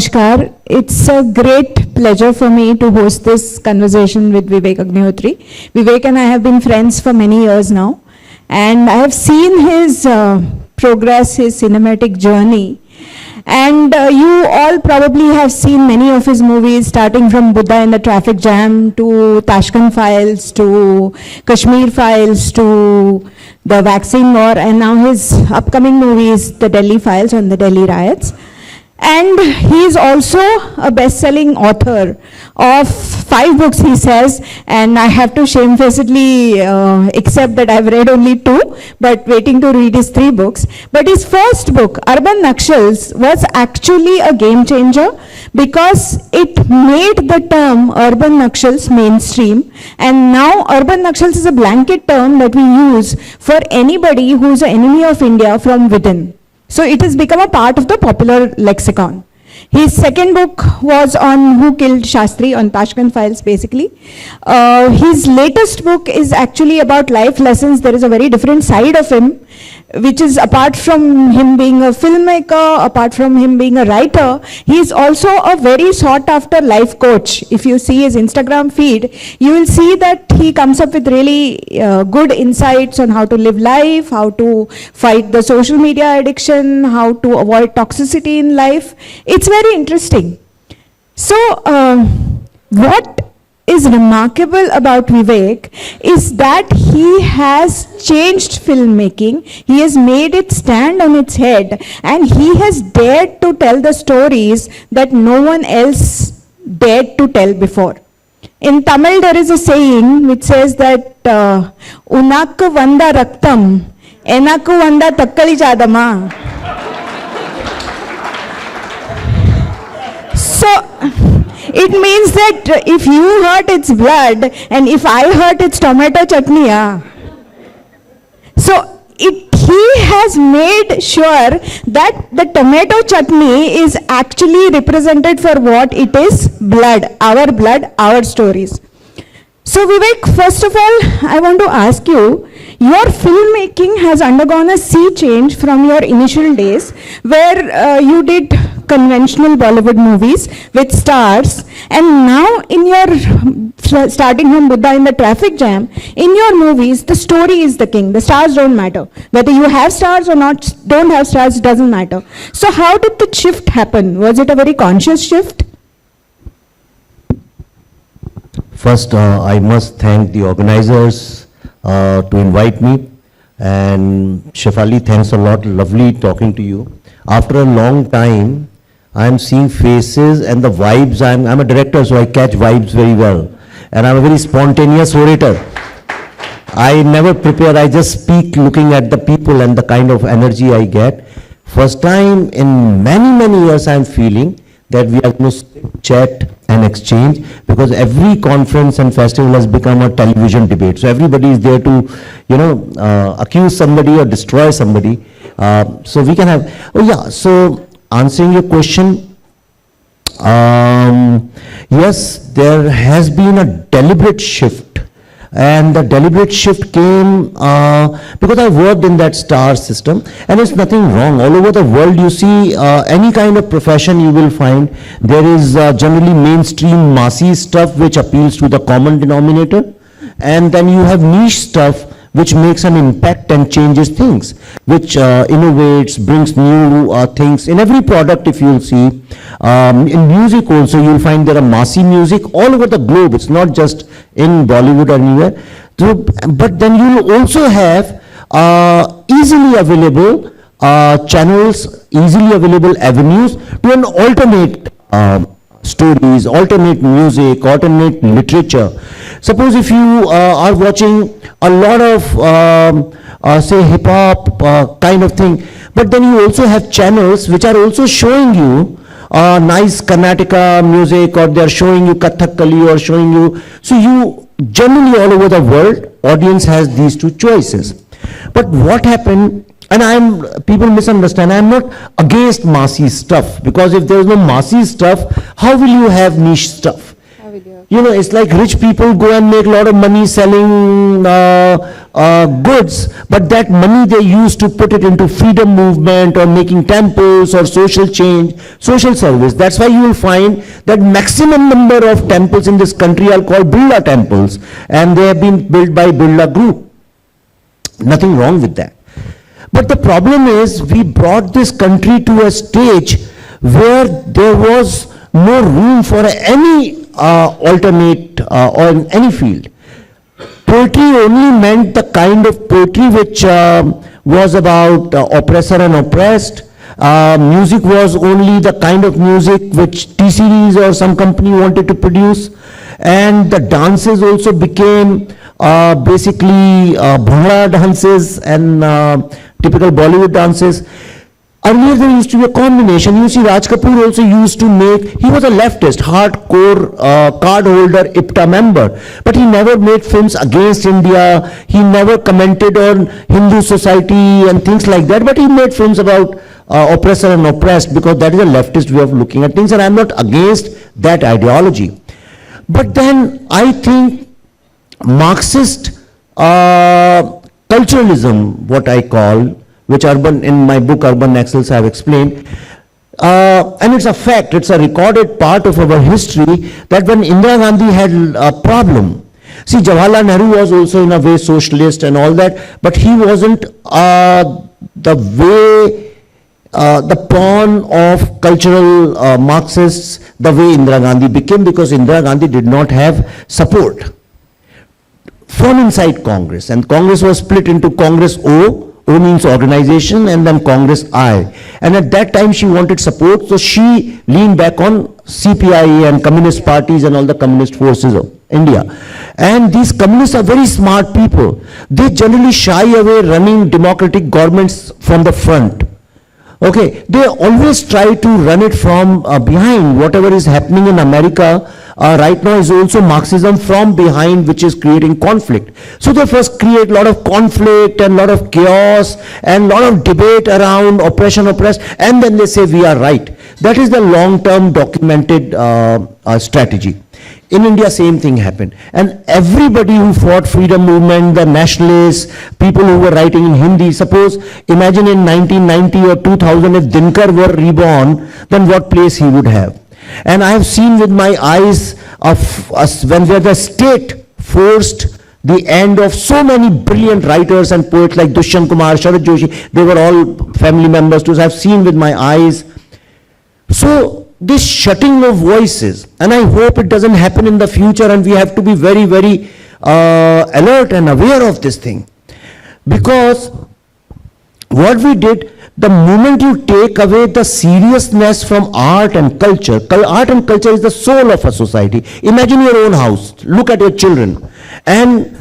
Namaskar. It's a great pleasure for me to host this conversation with Vivek Agnihotri. Vivek and I have been friends for many years now, and I have seen his progress, his cinematic journey. And you all probably have seen many of his movies, starting from Buddha in the Traffic Jam to Tashkent Files to Kashmir Files to the Vaccine War, and now his upcoming movie is the Delhi Files on the Delhi riots. And he is also a best-selling author of 5 books, he says, and I have to shamefacedly accept that I've read only 2, but waiting to read his 3 books. But his first book, Urban Nakshals, was actually a game changer because it made the term Urban Nakshals mainstream, and now Urban Nakshals is a blanket term that we use for anybody who's an enemy of India from within. So it has become a part of the popular lexicon. His second book was on who killed Shastri, on Tashkent Files basically. His latest book is actually about life lessons. There is a very different side of him, which is apart from him being a filmmaker, apart from him being a writer, he is also a very sought after life coach. If you see his Instagram feed, you will see that he comes up with really good insights on how to live life, how to fight the social media addiction, how to avoid toxicity in life. It's very interesting. So what is remarkable about Vivek is that he has changed filmmaking, he has made it stand on its head, and he has dared to tell the stories that no one else dared to tell before. In Tamil there is a saying which says that Unakku vanda raktam, enakku vanda takkali chadama. So it means that if you hurt, it's blood, and if I hurt, it's tomato chutney. So he has made sure that the tomato chutney is actually represented for what it is: blood, our stories. So Vivek, first of all, I want to ask you, your filmmaking has undergone a sea change from your initial days where you did conventional Bollywood movies with stars, and now in your, starting from Buddha in the Traffic Jam, in your movies, the story is the king. The stars don't matter. Whether you have stars or not, don't have stars, doesn't matter. So how did the shift happen? Was it a very conscious shift? First, I must thank the organizers to invite me, and Shefali, thanks a lot, lovely talking to you. After a long time, I'm seeing faces and the vibes. I'm a director, so I catch vibes very well, and I'm a very spontaneous orator. I never prepare, I just speak looking at the people and the kind of energy I get. First time in many years I'm feeling that we are going to chat and exchange, because every conference and festival has become a television debate. So everybody is there to, accuse somebody or destroy somebody. So we can have, so answering your question, yes, there has been a deliberate shift. And the deliberate shift came because I worked in that star system, and it's nothing wrong. All over the world, you see any kind of profession you will find, there is generally mainstream massy stuff which appeals to the common denominator, and then you have niche stuff which makes an impact and changes things, which innovates, brings new things. In every product, if you'll see, in music also, you'll find there are massy music all over the globe. It's not just in Bollywood or anywhere. So, but then you'll also have easily available channels, easily available avenues to an alternate stories, alternate music, alternate literature. Suppose if you are watching a lot of say hip hop kind of thing, but then you also have channels which are also showing you nice Karnataka music, or they are showing you Kathakali, or showing you, so you generally all over the world, audience has these two choices. But what happened, and people misunderstand, I'm not against massy stuff, because if there is no massy stuff, how will you have niche stuff? You know, it's like rich people go and make a lot of money selling goods, but that money they use to put it into freedom movement or making temples or social change, social service. That's why you will find that maximum number of temples in this country are called Birla temples, and they have been built by Birla Group. Nothing wrong with that. But the problem is we brought this country to a stage where there was no room for any alternate or in any field. Poetry only meant the kind of poetry which was about oppressor and oppressed. Music was only the kind of music which T-Series or some company wanted to produce. And the dances also became basically Bhangra dances and typical Bollywood dances. Earlier there used to be a combination. You see, Raj Kapoor also used to make, he was a leftist, hardcore card holder, IPTA member, but he never made films against India. He never commented on Hindu society and things like that, but he made films about oppressor and oppressed, because that is a leftist way of looking at things, and I'm not against that ideology. But then I think Marxist culturalism, what I call, which in my book Urban Excels I have explained, and it's a fact, it's a recorded part of our history, that when Indira Gandhi had a problem, see, Jawaharlal Nehru was also in a way socialist and all that, but he wasn't the way, the pawn of cultural Marxists the way Indira Gandhi became, because Indira Gandhi did not have support from inside Congress, and Congress was split into Congress O means organization, and then Congress I. And at that time she wanted support, so she leaned back on CPI and communist parties and all the communist forces of India. And these communists are very smart people. They generally shy away running democratic governments from the front. Okay, they always try to run it from behind. Whatever is happening in America right now is also Marxism from behind, which is creating conflict. So they first create a lot of conflict and a lot of chaos and a lot of debate around oppression, oppressed, and then they say we are right. That is the long-term documented strategy. In India, same thing happened. And everybody who fought freedom movement, the nationalists, people who were writing in Hindi, suppose, imagine in 1990 or 2000, if Dinkar were reborn, then what place he would have. And I have seen with my eyes of us when the state forced the end of so many brilliant writers and poets like Dushyant Kumar, Sharad Joshi, they were all family members too, so I have seen with my eyes. So this shutting of voices, and I hope it doesn't happen in the future, and we have to be very, very alert and aware of this thing. Because what we did, the moment you take away the seriousness from art and culture is the soul of a society. Imagine your own house, look at your children, and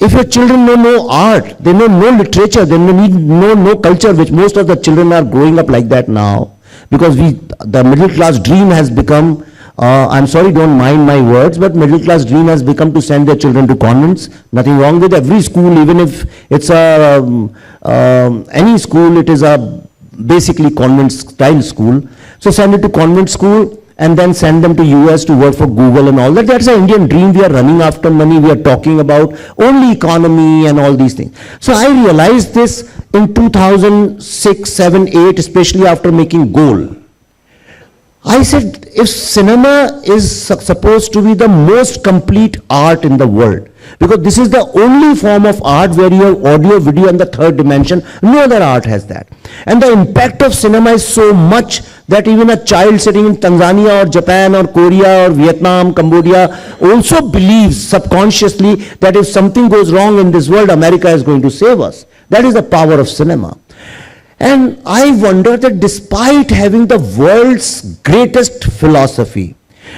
if your children know no art, they know no literature, they know no culture, which most of the children are growing up like that now, because the middle class dream has become, I'm sorry, don't mind my words, but middle class dream has become to send their children to convents. Nothing wrong with every school, even if it's any school, it is a basically convent style school. So send it to convent school and then send them to US to work for Google and all that. That's an Indian dream. We are running after money. We are talking about only economy and all these things. So I realized this in 2006, 7, 8, especially after making Goal. I said, if cinema is supposed to be the most complete art in the world, because this is the only form of art where you have audio, video and the third dimension, no other art has that. And the impact of cinema is so much that even a child sitting in Tanzania or Japan or Korea or Vietnam, Cambodia also believes subconsciously that if something goes wrong in this world, America is going to save us. That is the power of cinema. And I wonder that despite having the world's greatest philosophy,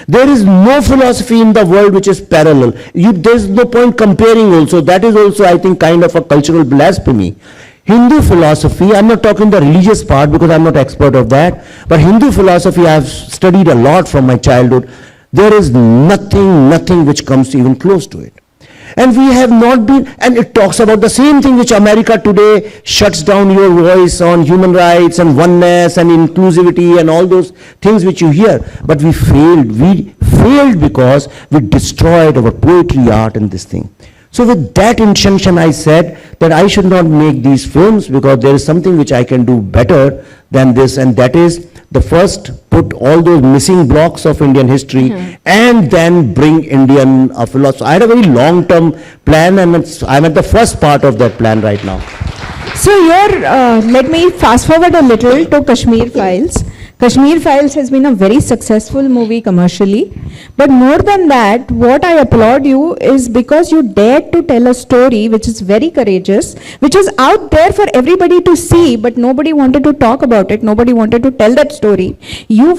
there is no philosophy in the world which is parallel. There is no point comparing also. That is also, I think, kind of a cultural blasphemy. Hindu philosophy, I'm not talking the religious part because I'm not expert of that, but Hindu philosophy I have studied a lot from my childhood. There is nothing which comes even close to it. And we have not been, and it talks about the same thing which America today shuts down your voice on human rights and oneness and inclusivity and all those things which you hear. But we failed failed because we destroyed our poetry, art and this thing. So with that intention, I said that I should not make these films because there is something which I can do better than this, and that is the first put all those missing blocks of Indian history and then bring Indian philosophy. I had a very long-term plan, and I'm at the first part of that plan right now. So here, let me fast forward a little to Kashmir Files. Kashmir Files has been a very successful movie commercially, but more than that, what I applaud you is because you dared to tell a story which is very courageous, which is out there for everybody to see, but nobody wanted to talk about it, nobody wanted to tell that story. You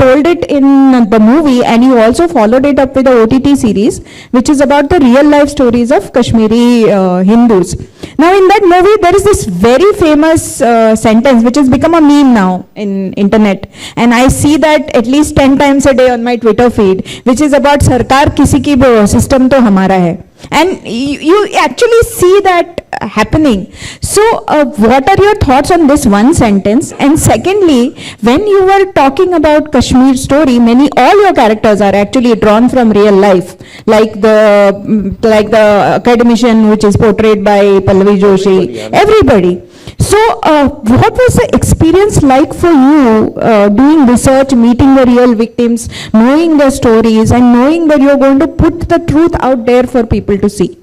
told it in the movie, and you also followed it up with the OTT series, which is about the real life stories of Kashmiri Hindus. Now in that movie, there is this very famous sentence which has become a meme now in internet, and I see that at least 10 times a day on my Twitter feed, which is about Sarkar kisi ki wo, system to hamara hai. And you actually see that happening. So what are your thoughts on this one sentence? And secondly, when you were talking about Kashmir story, all your characters are actually drawn from real life, like the academician which is portrayed by Pallavi Joshi, everybody. So what was the experience like for you doing research, meeting the real victims, knowing their stories, and knowing that you're going to put the truth out there for people to see?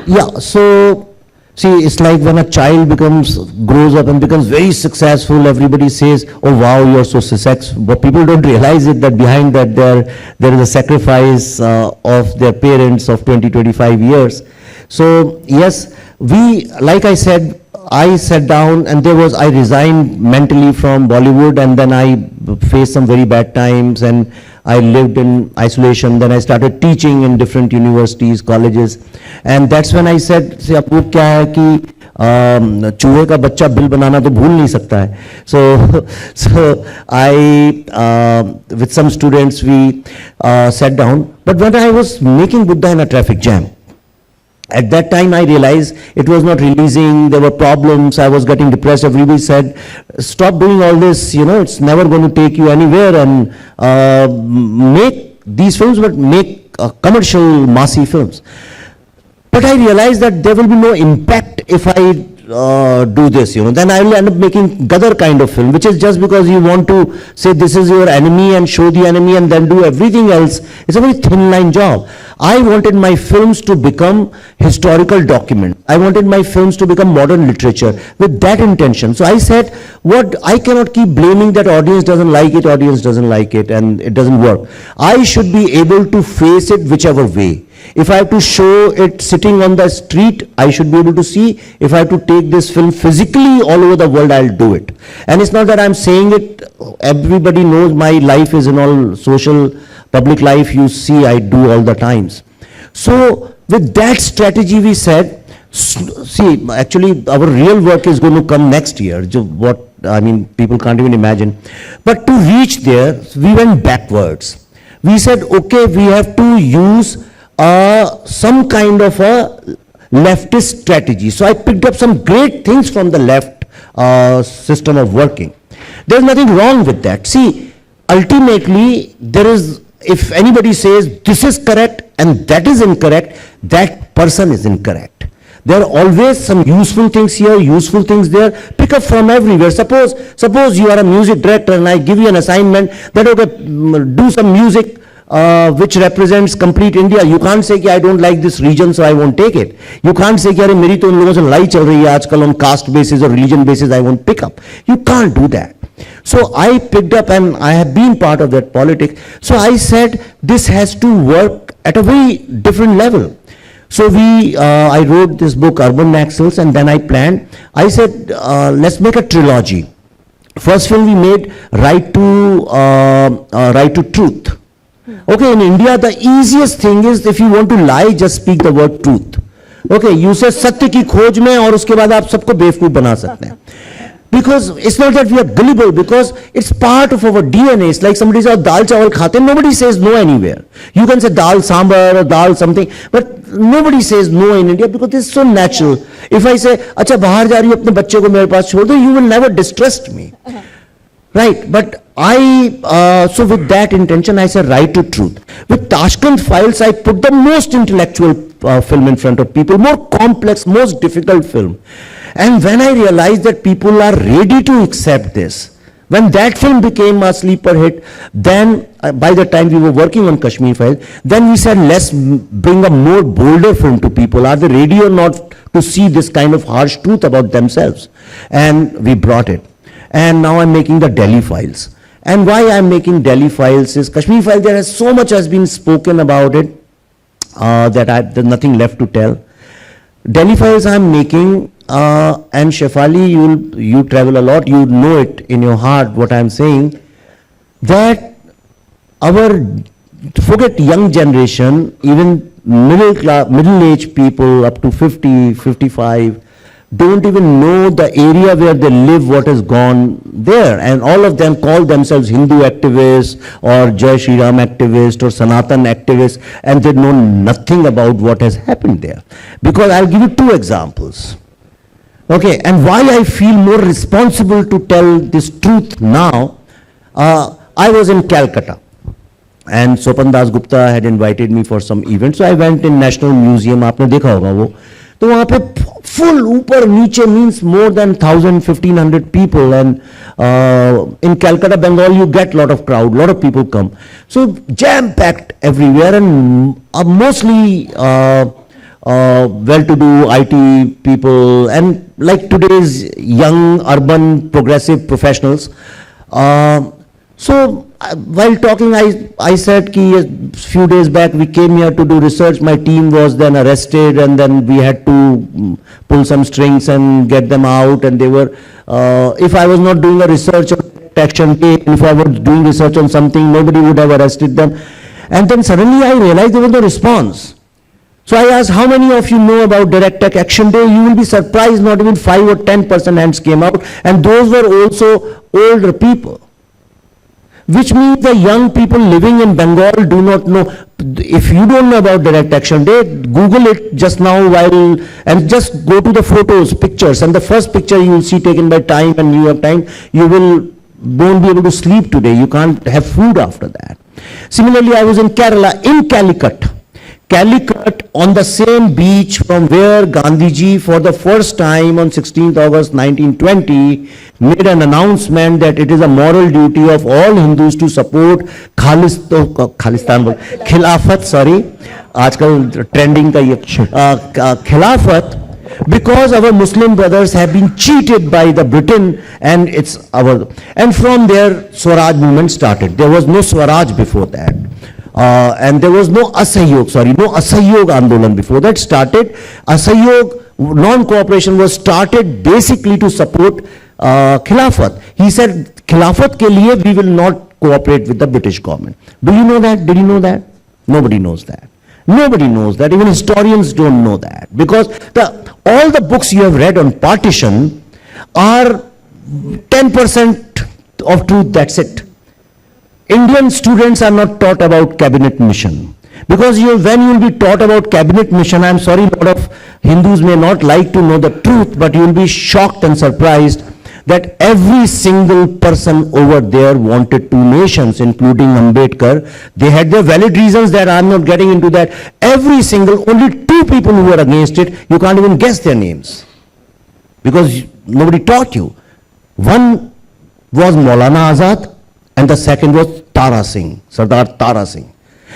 Yeah, so see, it's like when a child grows up and becomes very successful, everybody says, oh wow, you're so successful. But people don't realize it, that behind that there is a sacrifice of their parents of 20-25 years. So yes, like I said, I sat down and I resigned mentally from Bollywood, and then I faced some very bad times and I lived in isolation. Then I started teaching in different universities, colleges, and that's when I said, see, अब वो क्या है कि चूहे का बच्चा bill बनाना तो भूल नहीं सकता है. So I with some students we sat down, but when I was making Buddha in a traffic jam, at that time I realized it was not releasing, there were problems, I was getting depressed. Everybody said, stop doing all this, it's never going to take you anywhere, and make these films, but make commercial, massy films. But I realized that there will be no impact if I do this, then I will end up making Gadar kind of film, which is just because you want to say this is your enemy and show the enemy and then do everything else. It's a very thin line job. I wanted my films to become historical document. I wanted my films to become modern literature with that intention. So I said, I cannot keep blaming that audience doesn't like it, and it doesn't work. I should be able to face it whichever way. If I have to show it sitting on the street, I should be able to see. If I have to take this film physically all over the world, I'll do it. And it's not that I'm saying it, everybody knows my life is in all social, public life, you see I do all the times. So with that strategy we said, see, actually our real work is going to come next year, people can't even imagine. But to reach there, we went backwards. We said, okay, we have to use some kind of a leftist strategy. So I picked up some great things from the left system of working. There's nothing wrong with that. See, ultimately, if anybody says this is correct and that is incorrect, that person is incorrect. There are always some useful things here, useful things there. Pick up from everywhere. Suppose you are a music director and I give you an assignment that, okay, do some music which represents complete India. You can't say कि I don't like this region, so I won't take it. You can't say कि अरे मेरी तो उन लोगों से लड़ाई चल रही है आजकल on caste basis or religion basis, I won't pick up. You can't do that. So I picked up, and I have been part of that politics. So I said this has to work at a very different level. So I wrote this book, Urban Naxals, and then I planned. I said, let's make a trilogy. First film we made, Right to Truth. Okay, in India, the easiest thing is if you want to lie, just speak the word truth. Okay, you say सत्य की खोज में, और उसके बाद आप सबको बेवकूफ बना सकते हैं. Because it's not that we are gullible, because it's part of our DNA. It's like somebody says, dal chawal khate, nobody says no anywhere. You can say dal sambar or dal something, but nobody says no in India because it's so natural. If I say, अच्छा बाहर जा रही हूँ अपने बच्चे को मेरे पास छोड़ दो, you will never distrust me. Right, but so with that intention, I said right to truth. With Tashkent Files, I put the most intellectual film in front of people, more complex, most difficult film. And when I realized that people are ready to accept this, when that film became a sleeper hit, then by the time we were working on Kashmir Files, then we said, let's bring a more bolder film to people. Are they ready or not to see this kind of harsh truth about themselves? And we brought it. And now I'm making the Delhi Files. And why I'm making Delhi Files is Kashmir Files, there has so much has been spoken about it that there's nothing left to tell. Delhi Files I'm making, and Shefali, you travel a lot, you know it in your heart what I'm saying, that our, forget young generation, even middle-aged people up to 50, 55, don't even know the area where they live, what has gone there. And all of them call themselves Hindu activists or Jai Shri Ram activists or Sanatan activists, and they know nothing about what has happened there. Because I'll give you two examples. Okay, and why I feel more responsible to tell this truth now, I was in Calcutta. And Sopan Das Gupta had invited me for some event. So I went in National Museum, आपने देखा होगा वो. तो वहाँ पे full ऊपर नीचे means more than 1,000-1,500 people, and in Calcutta, Bengal, you get lot of crowd, lot of people come. So jam-packed everywhere, and mostly well-to-do IT people, and like today's young urban progressive professionals. So while talking, I said कि a few days back we came here to do research. My team was then arrested, and then we had to pull some strings and get them out. And they were, if I was not doing a research on action day, if I was doing research on something, nobody would have arrested them. And then suddenly I realized there was no response. So I asked, how many of you know about Direct Action Day? You will be surprised, not even 5 or 10% hands came out, and those were also older people. Which means the young people living in Bengal do not know. If you don't know about Direct Action Day, Google it just now and just go to the photos, pictures, and the first picture you will see taken by Time and New York Times, you won't be able to sleep today. You can't have food after that. Similarly, I was in Kerala, in Calicut. Calicut, on the same beach from where Gandhiji for the first time on 16th August 1920 made an announcement that it is a moral duty of all Hindus to support Khilafat, sorry, आजकल trending का ये Khilafat, because our Muslim brothers have been cheated by the Britain, and and from there Swaraj movement started. There was no Swaraj before that. And there was no Asahyog Andolan before that started. Asahyog, non-cooperation, was started basically to support Khilafat. He said, Khilafat ke liye we will not cooperate with the British government. Do you know that? Did you know that? Nobody knows that. Nobody knows that. Even historians don't know that. Because all the books you have read on partition are 10% of truth, that's it. Indian students are not taught about cabinet mission. Because when you will be taught about cabinet mission, I am sorry, a lot of Hindus may not like to know the truth, but you will be shocked and surprised that every single person over there wanted two nations, including Ambedkar. They had their valid reasons that I am not getting into that. Only two people who were against it, you can't even guess their names. Because nobody taught you. One was Maulana Azad, and the second was Tara Singh, Sardar Tara Singh.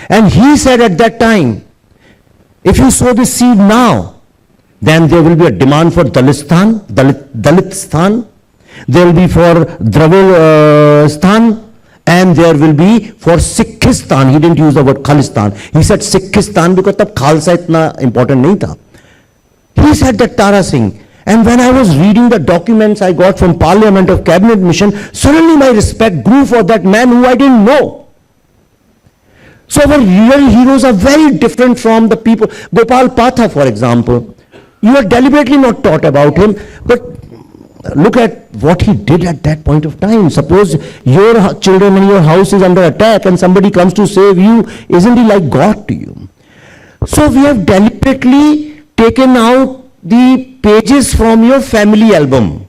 And he said at that time, if you sow this seed now, then there will be a demand for Dalistan, Dalithistan, there will be for Dravidstan, and there will be for Sikhistan. He didn't use the word Khalistan. He said Sikhistan because tab Khalsa itna important nahi tha. He said that Tara Singh. And when I was reading the documents I got from Parliament of Cabinet Mission, suddenly my respect grew for that man who I didn't know. So our real heroes are very different from the people. Gopal Patha, for example, you are deliberately not taught about him, but look at what he did at that point of time. Suppose your children and your house is under attack and somebody comes to save you, isn't he like God to you? So we have deliberately taken out the pages from your family album,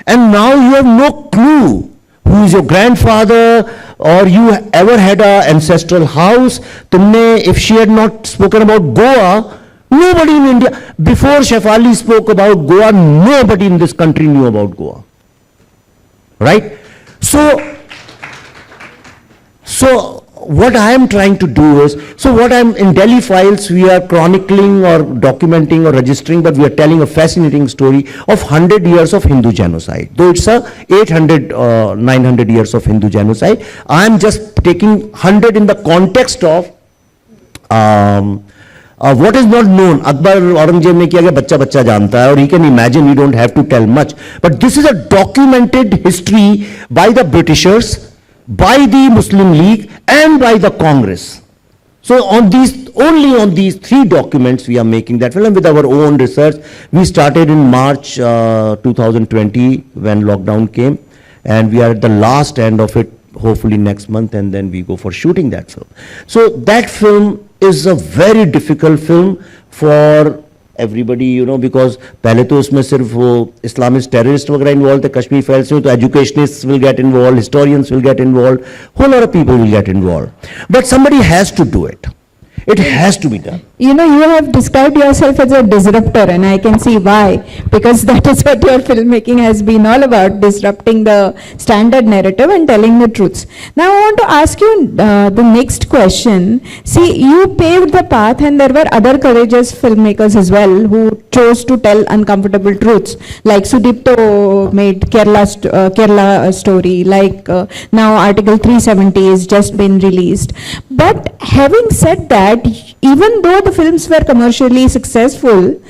and now you have no clue who who is your grandfather, or you ever had a ancestral house. Tumne, if she had not spoken about Goa, nobody in India, before Shefali spoke about Goa, nobody in this country knew about Goa. Right? So what I am trying to do is, in Delhi Files, we are chronicling or documenting or registering, but we are telling a fascinating story of 100 years of Hindu genocide. Though it's a 800, 900 years of Hindu genocide, I am just taking 100 in the context of what is not known. Akbar Aurangzeb ne kiya, bachcha bachcha janta hai, or he can imagine, you don't have to tell much. But this is a documented history by the Britishers, by the Muslim League, and by the Congress. So only on these three documents we are making that film with our own research. We started in March 2020 when lockdown came, and we are at the last end of it, hopefully next month, and then we go for shooting that film. So that film is a very difficult film for everybody, you know, because पहले तो उसमें सिर्फ वो Islamist terrorist वगैरह involved थे, Kashmir Files में तो educationists will get involved, historians will get involved, whole lot of people will get involved. But somebody has to do it. It has to be done. You know, you have described yourself as a disruptor, and I can see why, because that is what your filmmaking has been all about, disrupting the standard narrative and telling the truths. Now, I want to ask you the next question. See, you paved the path, and there were other courageous filmmakers as well who chose to tell uncomfortable truths, like Sudipto made Kerala story, like now Article 370 has just been released. But having said that, even though the films were commercially successful,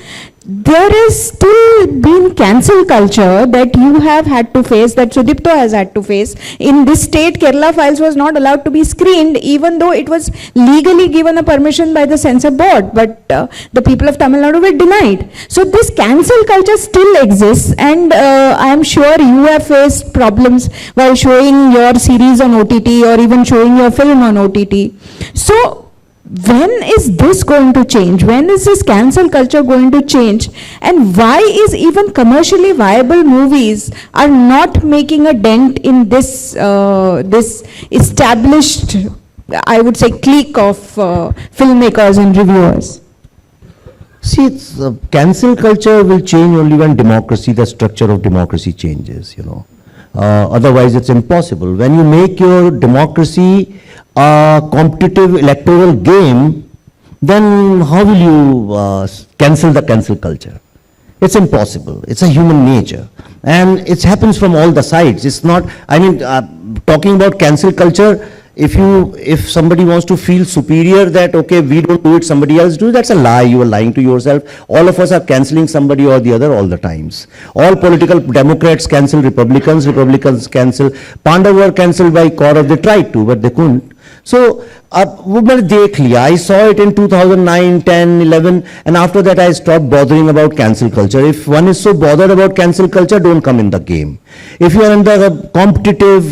there is still been cancel culture that you have had to face, that Sudipto has had to face. In this state, Kerala Files was not allowed to be screened, even though it was legally given a permission by the censor board, but the people of Tamil Nadu were denied. So this cancel culture still exists, and I am sure you have faced problems while showing your series on OTT or even showing your film on OTT. So when is this going to change? When is this cancel culture going to change? And why is even commercially viable movies are not making a dent in this this established, I would say, clique of filmmakers and reviewers? See, cancel culture will change only when democracy, the structure of democracy changes, you know. Otherwise, it's impossible. When you make your democracy a competitive electoral game, then how will you cancel the cancel culture? It's impossible. It's a human nature. And it happens from all the sides. It's not, I mean, talking about cancel culture, if somebody wants to feel superior that, okay, we don't do it, somebody else do it, that's a lie. You are lying to yourself. All of us are cancelling somebody or the other all the times. All political Democrats cancel Republicans, Republicans cancel. Pandav were cancelled by Kaurav. They tried to, but they couldn't. So, I saw it in 2009, 10, 11, and after that I stopped bothering about cancel culture. If one is so bothered about cancel culture, don't come in the game. If you are in the competitive,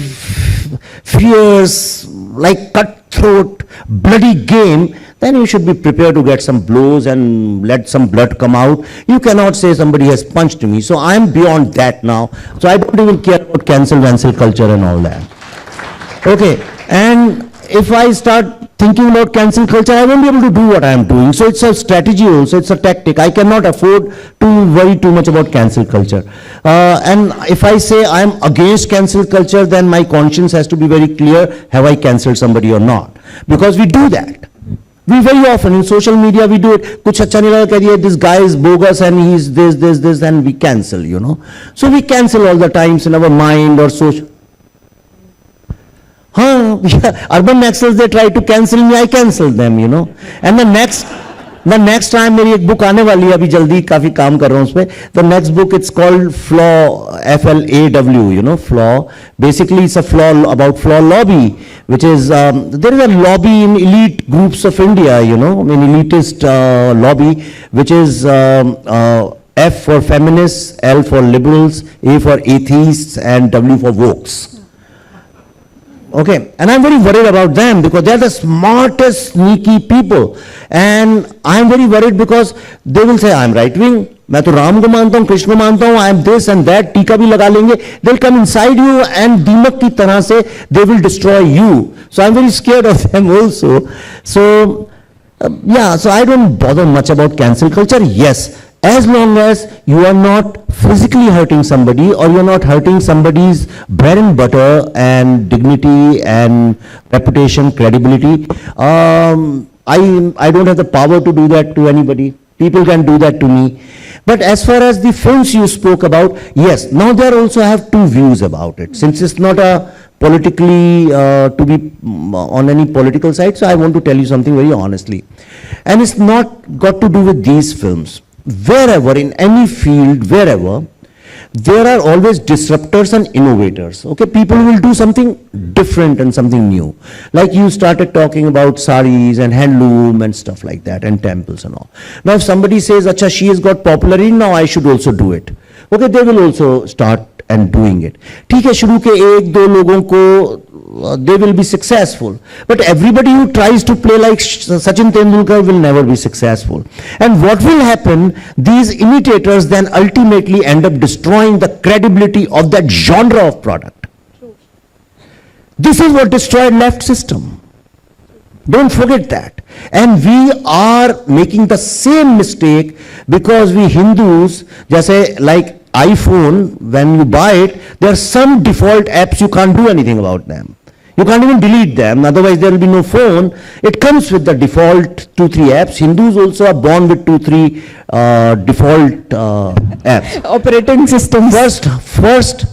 fierce, like cutthroat, bloody game, then you should be prepared to get some blows and let some blood come out. You cannot say somebody has punched me. So I am beyond that now. So I don't even care about cancel culture and all that. Okay, and if I start thinking about cancel culture, I won't be able to do what I am doing. So it's a strategy also, it's a tactic. I cannot afford to worry too much about cancel culture. And if I say I am against cancel culture, then my conscience has to be very clear, have I cancelled somebody or not? Because we do that. We very often, in social media, we do it. Kuch acha nahi laga, keh diya, this guy is bogus and he is this, and we cancel, you know. So we cancel all the times in our mind or social. Urban Naxals, they try to cancel me, I cancel them, you know. And the next time मेरी एक book आने वाली है अभी जल्दी काफी काम कर रहा हूँ उस पे. The next book, it's called Flaw, FLAW, you know, Flaw. Basically, it's a flaw about flaw lobby, which is there is a lobby in elite groups of India, you know, an elitist lobby, which is F for feminists, L for liberals, A for atheists, and W for wokes. Okay, and I'm very worried about them because they're the smartest, sneaky people. And I'm very worried because they will say, I'm right wing. मैं तो राम को मानता हूं, कृष्ण को मानता हूं, I am this and that, टीका भी लगा लेंगे, they will come inside you and दीमक की तरह से they will destroy you. So I am very scared of them also. So yeah, so I don't bother much about cancel culture. Yes, as long as you are not physically hurting somebody or you're not hurting somebody's bread and butter and dignity and reputation, credibility. I don't have the power to do that to anybody. People can do that to me. But as far as the films you spoke about, yes, now there also have two views about it. Since it's not a politically, to be on any political side, so I want to tell you something very honestly. And it's not got to do with these films. Wherever, in any field, wherever, there are always disruptors and innovators. Okay, people will do something different and something new. Like you started talking about saris and handloom and stuff like that, and temples and all. Now if somebody says, acha, she has got popularity, now I should also do it. Okay, they will also start and doing it. ठीक है, शुरू के एक दो लोगों को they will be successful. But everybody who tries to play like Sachin Tendulkar will never be successful. And what will happen, these imitators then ultimately end up destroying the credibility of that genre of product. This is what destroyed left system. Don't forget that. And we are making the same mistake because we Hindus, just like iPhone, when you buy it, there are some default apps you can't do anything about them. You can't even delete them, otherwise there will be no phone. It comes with the default 2-3 apps. Hindus also are born with 2-3 default apps. Operating systems. First,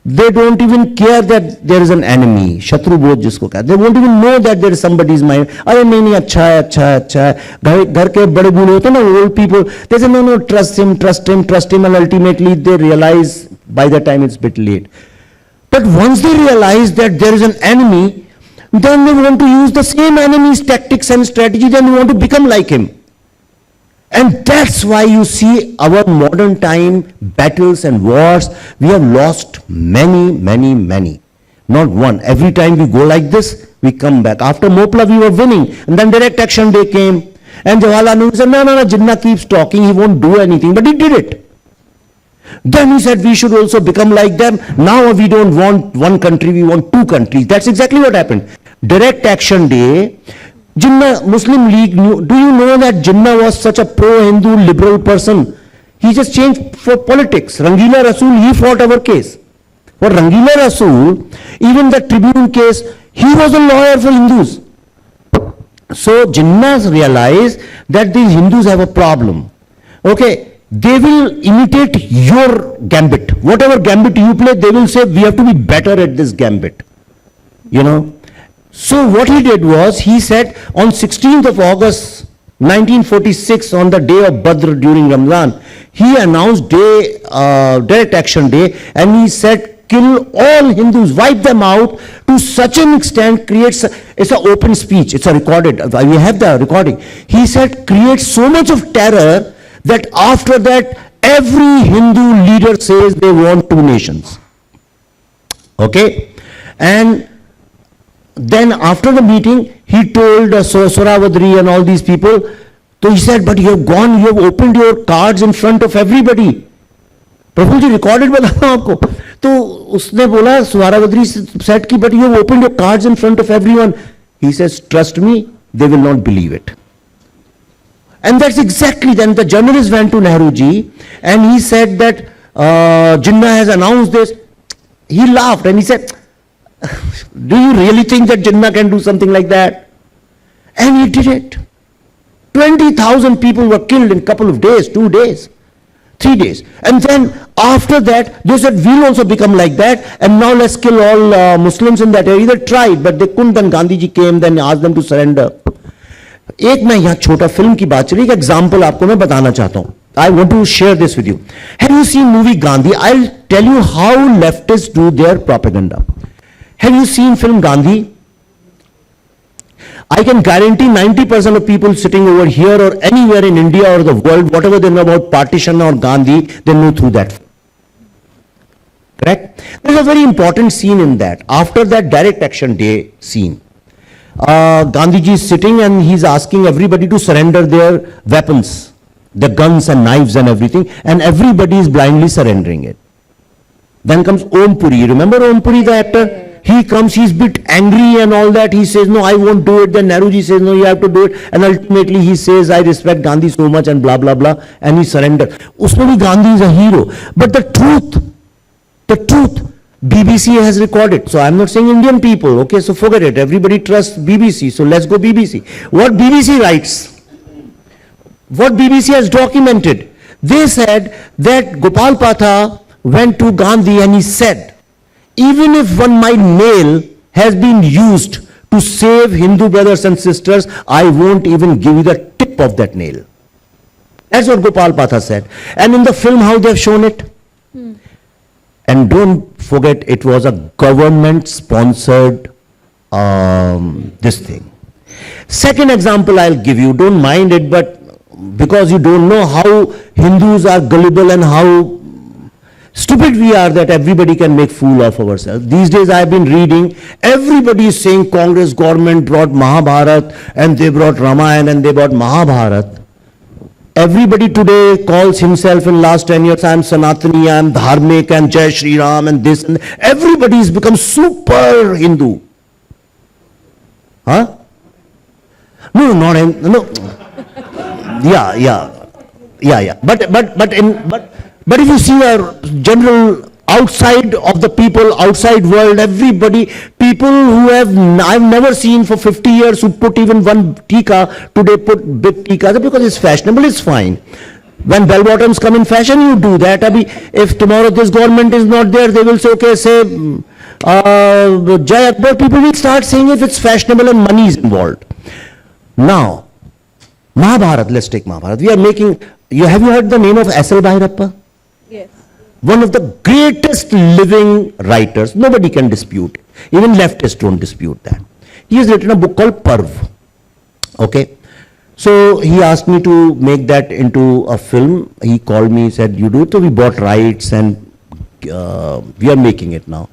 they don't even care that there is an enemy. Shatru bodh jisko kehte. They won't even know that there is somebody's mind. अरे नहीं अच्छा है, अच्छा है, अच्छा है. घर के बड़े बूढ़े होते हैं ना, old people. They say no, trust him, trust him, trust him, and ultimately they realize by the time it's a bit late. But once they realize that there is an enemy, then they want to use the same enemy's tactics and strategy, then they want to become like him. And that's why you see our modern time battles and wars, we have lost many. Not one. Every time we go like this, we come back. After Mopla, we were winning. And then direct action day came. And Jawaharlal Nehru said, no, Jinnah keeps talking, he won't do anything. But he did it. Then he said we should also become like them. Now we don't want one country, we want two countries. That's exactly what happened. Direct action day, Jinnah, Muslim League, do you know that Jinnah was such a pro-Hindu liberal person? He just changed for politics. Rangila Rasool, he fought our case. For Rangila Rasool, even the Tribune case, he was a lawyer for Hindus. So Jinnahs realized that these Hindus have a problem. Okay, they will imitate your gambit. Whatever gambit you play, they will say, we have to be better at this gambit. You know. So what he did was, he said on 16th of August 1946, on the day of Badr during Ramadan, he announced direct action day, and he said, kill all Hindus, wipe them out to such an extent, it's an open speech, it's a recorded, we have the recording. He said, create so much of terror that after that, every Hindu leader says they want two nations. Okay? And then after the meeting, he told Soravadri and all these people, so he said, but you have gone, you have opened your cards in front of everybody. Praful ji recorded बता रहा हूं आपको. तो उसने बोला, सुवारावद्री set की, but you have opened your cards in front of everyone. He says, trust me, they will not believe it. And that's exactly then the journalist went to Nehru ji and he said that Jinnah has announced this. He laughed and he said, do you really think that Jinnah can do something like that? And he did it. 20,000 people were killed in a couple of days, 2 days, 3 days. And then after that, they said, we'll also become like that. And now let's kill all Muslims in that area. They tried, but they couldn't. Then Gandhi ji came, then asked them to surrender. एक मैं यहाँ छोटा film की बात चली, एक example आपको मैं बताना चाहता हूँ. I want to share this with you. Have you seen movie Gandhi? I'll tell you how leftists do their propaganda. Have you seen film Gandhi? I can guarantee 90% of people sitting over here or anywhere in India or the world, whatever they know about Partition or Gandhi, they know through that. Correct? There's a very important scene in that. After that direct action day scene, Gandhiji is sitting and he's asking everybody to surrender their weapons. the guns and knives and everything, and everybody is blindly surrendering it. Then comes Om Puri. You remember Om Puri, the actor? He comes, he's a bit angry and all that. He says, no, I won't do it. Then Nehruji says, no, you have to do it. And ultimately he says, I respect Gandhi so much and blah, blah, blah. And he surrendered. Usme bhi Gandhi is a hero. But the truth, BBC has recorded. So I'm not saying Indian people. Okay, so forget it. Everybody trusts BBC. So let's go BBC. What BBC writes, what BBC has documented, they said that Gopal Patha went to Gandhi and he said, even if one my nail has been used to save Hindu brothers and sisters, I won't even give you the tip of that nail. That's what Gopal Patha said. And in the film, how they have shown it? And don't forget, it was a government-sponsored this thing. Second example I'll give you, don't mind it, but because you don't know how Hindus are gullible and how stupid we are that everybody can make fool of ourselves. These days I have been reading, everybody is saying Congress government brought Mahabharat and they brought Ramayana and they brought Mahabharat. Everybody today calls himself in last 10 years, I am Sanatani, I am Dharmik and Jai Shri Ram and this and everybody has become super Hindu. Huh? No, not in, no. Yeah. But if you see a general outside of the people, outside world, everybody, people who I've never seen for 50 years who put even one tika, today put big tika, because it's fashionable, it's fine. When bell bottoms come in fashion, you do that. If tomorrow this government is not there, they will say, okay, say, Jai Akbar, people will start saying if it's fashionable and money is involved. Now, Mahabharat, let's take Mahabharat. We are making, have you heard the name of S.L. Bhairappa? Yes. One of the greatest living writers, nobody can dispute it. Even leftists don't dispute that. He has written a book called Parv. Okay. So he asked me to make that into a film. He called me, said, you do it. So we bought rights and we are making it now.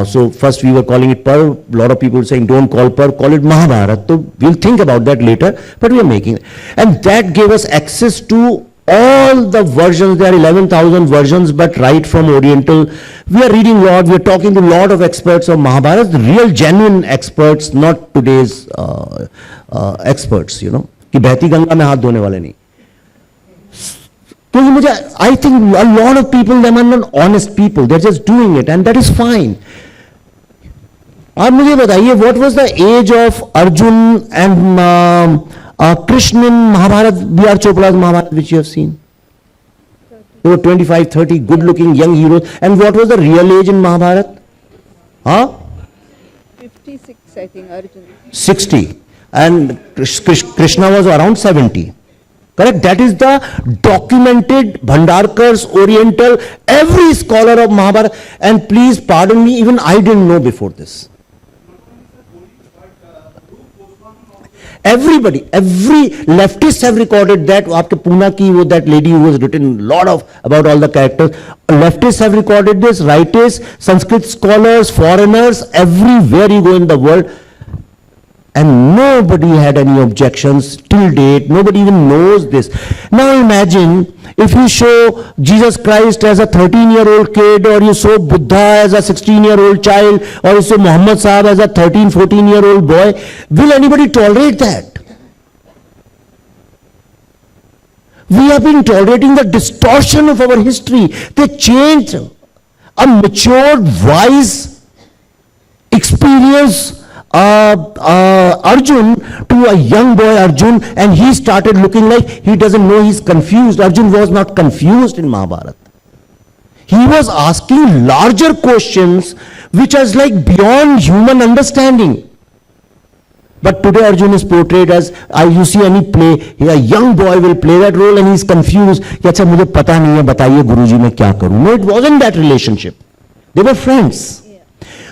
So first we were calling it Parv. A lot of people were saying, don't call Parv, call it Mahabharat. So we'll think about that later, but we are making it. And that gave us access to all the versions. There are 11,000 versions, but right from Oriental. We are reading a lot, we are talking to a lot of experts of Mahabharata, the real genuine experts, not today's experts, you know. कि बहती गंगा में हाथ धोने वाले नहीं. तो मुझे, I think a lot of people, them are not honest people, they're just doing it and that is fine. आप मुझे बताइए, what was the age of Arjun and Krishna in Mahabharata, B.R. Chopra's Mahabharata, which you have seen? They were 25, 30, good-looking young heroes. And what was the real age in Mahabharata? Huh? 56, I think, Arjun. 60. And Krishna was around 70. Correct? That is the documented Bhandarkar's Oriental, every scholar of Mahabharata. And please pardon me, even I didn't know before this. Everybody, every leftist have recorded that. Aapke Pune ki, that lady who has written a lot of about all the characters. Leftists have recorded this, rightists, Sanskrit scholars, foreigners, everywhere you go in the world. And nobody had any objections till date. Nobody even knows this. Now imagine if you show Jesus Christ as a 13-year-old kid, or you show Buddha as a 16-year-old child, or you show Muhammad Sahib as a 13, 14-year-old boy, will anybody tolerate that? We have been tolerating the distortion of our history. They changed a matured, wise, experienced Arjun to a young boy Arjun, and he started looking like he doesn't know, he's confused. Arjun was not confused in Mahabharata. He was asking larger questions which is like beyond human understanding. But today Arjun is portrayed as, you see any play, a young boy will play that role and he's confused. अच्छा मुझे पता नहीं है, बताइए गुरुजी मैं क्या करूं. No, it wasn't that relationship. They were friends.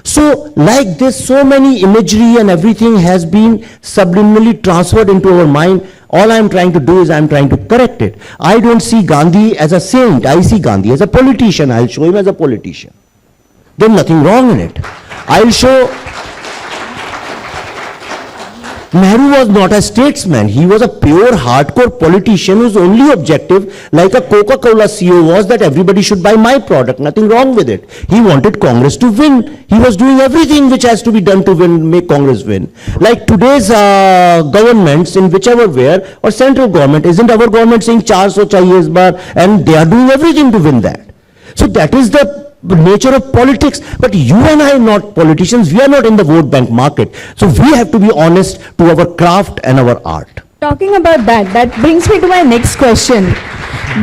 So like this, so many imagery and everything has been subliminally transferred into our mind. All I am trying to do is I am trying to correct it. I don't see Gandhi as a saint. I see Gandhi as a politician. I'll show him as a politician. There's nothing wrong in it. I'll show Nehru was not a statesman. He was a pure hardcore politician whose only objective, like a Coca-Cola CEO, was that everybody should buy my product. Nothing wrong with it. He wanted Congress to win. He was doing everything which has to be done to win, make Congress win. Like today's governments in whichever where, or central government, isn't our government saying 400 chahiye is bar, and they are doing everything to win that. So that is the nature of politics. But you and I are not politicians. We are not in the vote bank market. So we have to be honest to our craft and our art. Talking about that, that brings me to my next question.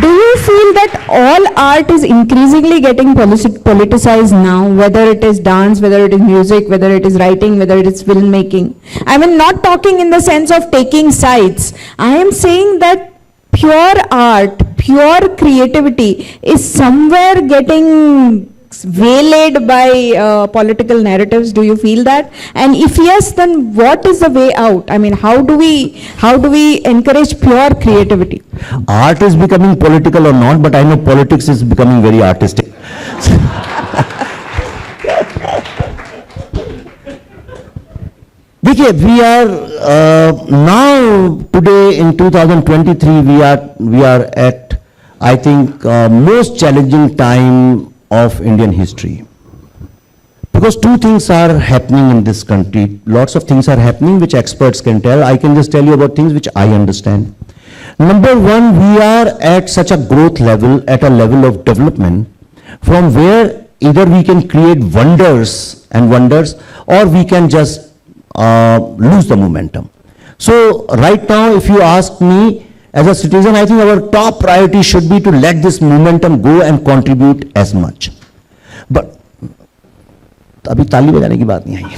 Do you feel that all art is increasingly getting politicized now, whether it is dance, whether it is music, whether it is writing, whether it is filmmaking? I mean, not talking in the sense of taking sides. I am saying that pure art, pure creativity is somewhere getting waylaid by political narratives. Do you feel that? And if yes, then what is the way out? I mean, how do we encourage pure creativity? Art is becoming political or not, but I know politics is becoming very artistic. We are now today in 2023 we are at, I think, most challenging time of Indian history, because two things are happening in this country. Lots of things are happening which experts can tell. I can just tell you about things which I understand. Number one, we are at such a growth level, at a level of development from where either we can create wonders, or we can just lose the momentum. So right now, if you ask me as a citizen, I think our top priority should be to let this momentum go and contribute as much. But अभी ताली बजाने की बात नहीं आई है,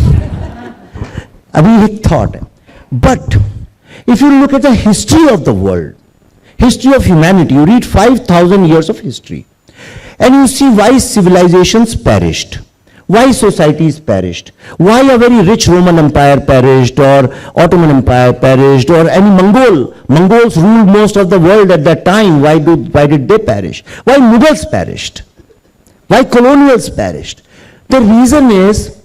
अभी एक thought है. But if you look at the history of the world, history of humanity, you read 5,000 years of history, and you see why civilizations perished. Why societies perished? Why a very rich Roman Empire perished, or Ottoman Empire perished, or any Mongols ruled most of the world at that time. Why did they perish? Why Mughals perished? Why colonials perished? The reason is,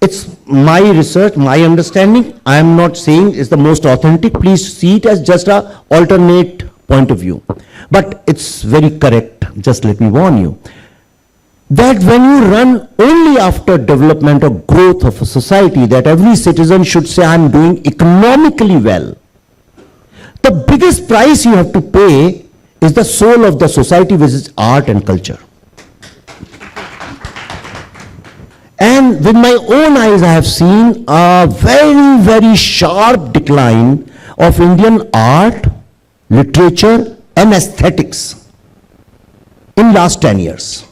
it's my research, my understanding. I am not saying it's the most authentic. Please see it as just an alternate point of view. But it's very correct. Just let me warn you that when you run only after development or growth of a society, that every citizen should say, I'm doing economically well, the biggest price you have to pay is the soul of the society, which is art and culture. And with my own eyes, I have seen a very, very sharp decline of Indian art, literature, and aesthetics in last 10 years.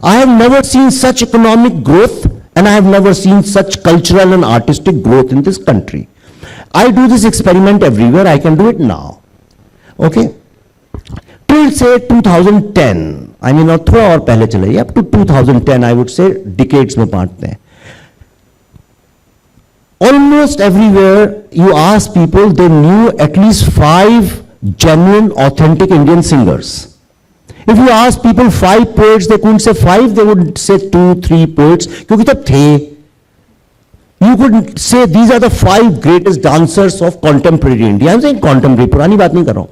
I have never seen such economic growth, and I have never seen such cultural and artistic growth in this country. I do this experiment everywhere. I can do it now. Okay? Till say 2010, I mean, or थोड़ा और पहले चले जाइए, up to 2010, I would say, decades में बांटते हैं. Almost everywhere you ask people, they knew at least 5 genuine, authentic Indian singers. If you ask people 5 poets, they couldn't say 5, they would say 2, 3 poets, क्योंकि तब थे. You could say these are the 5 greatest dancers of contemporary India. I'm saying contemporary, पुरानी बात नहीं कर रहा हूँ.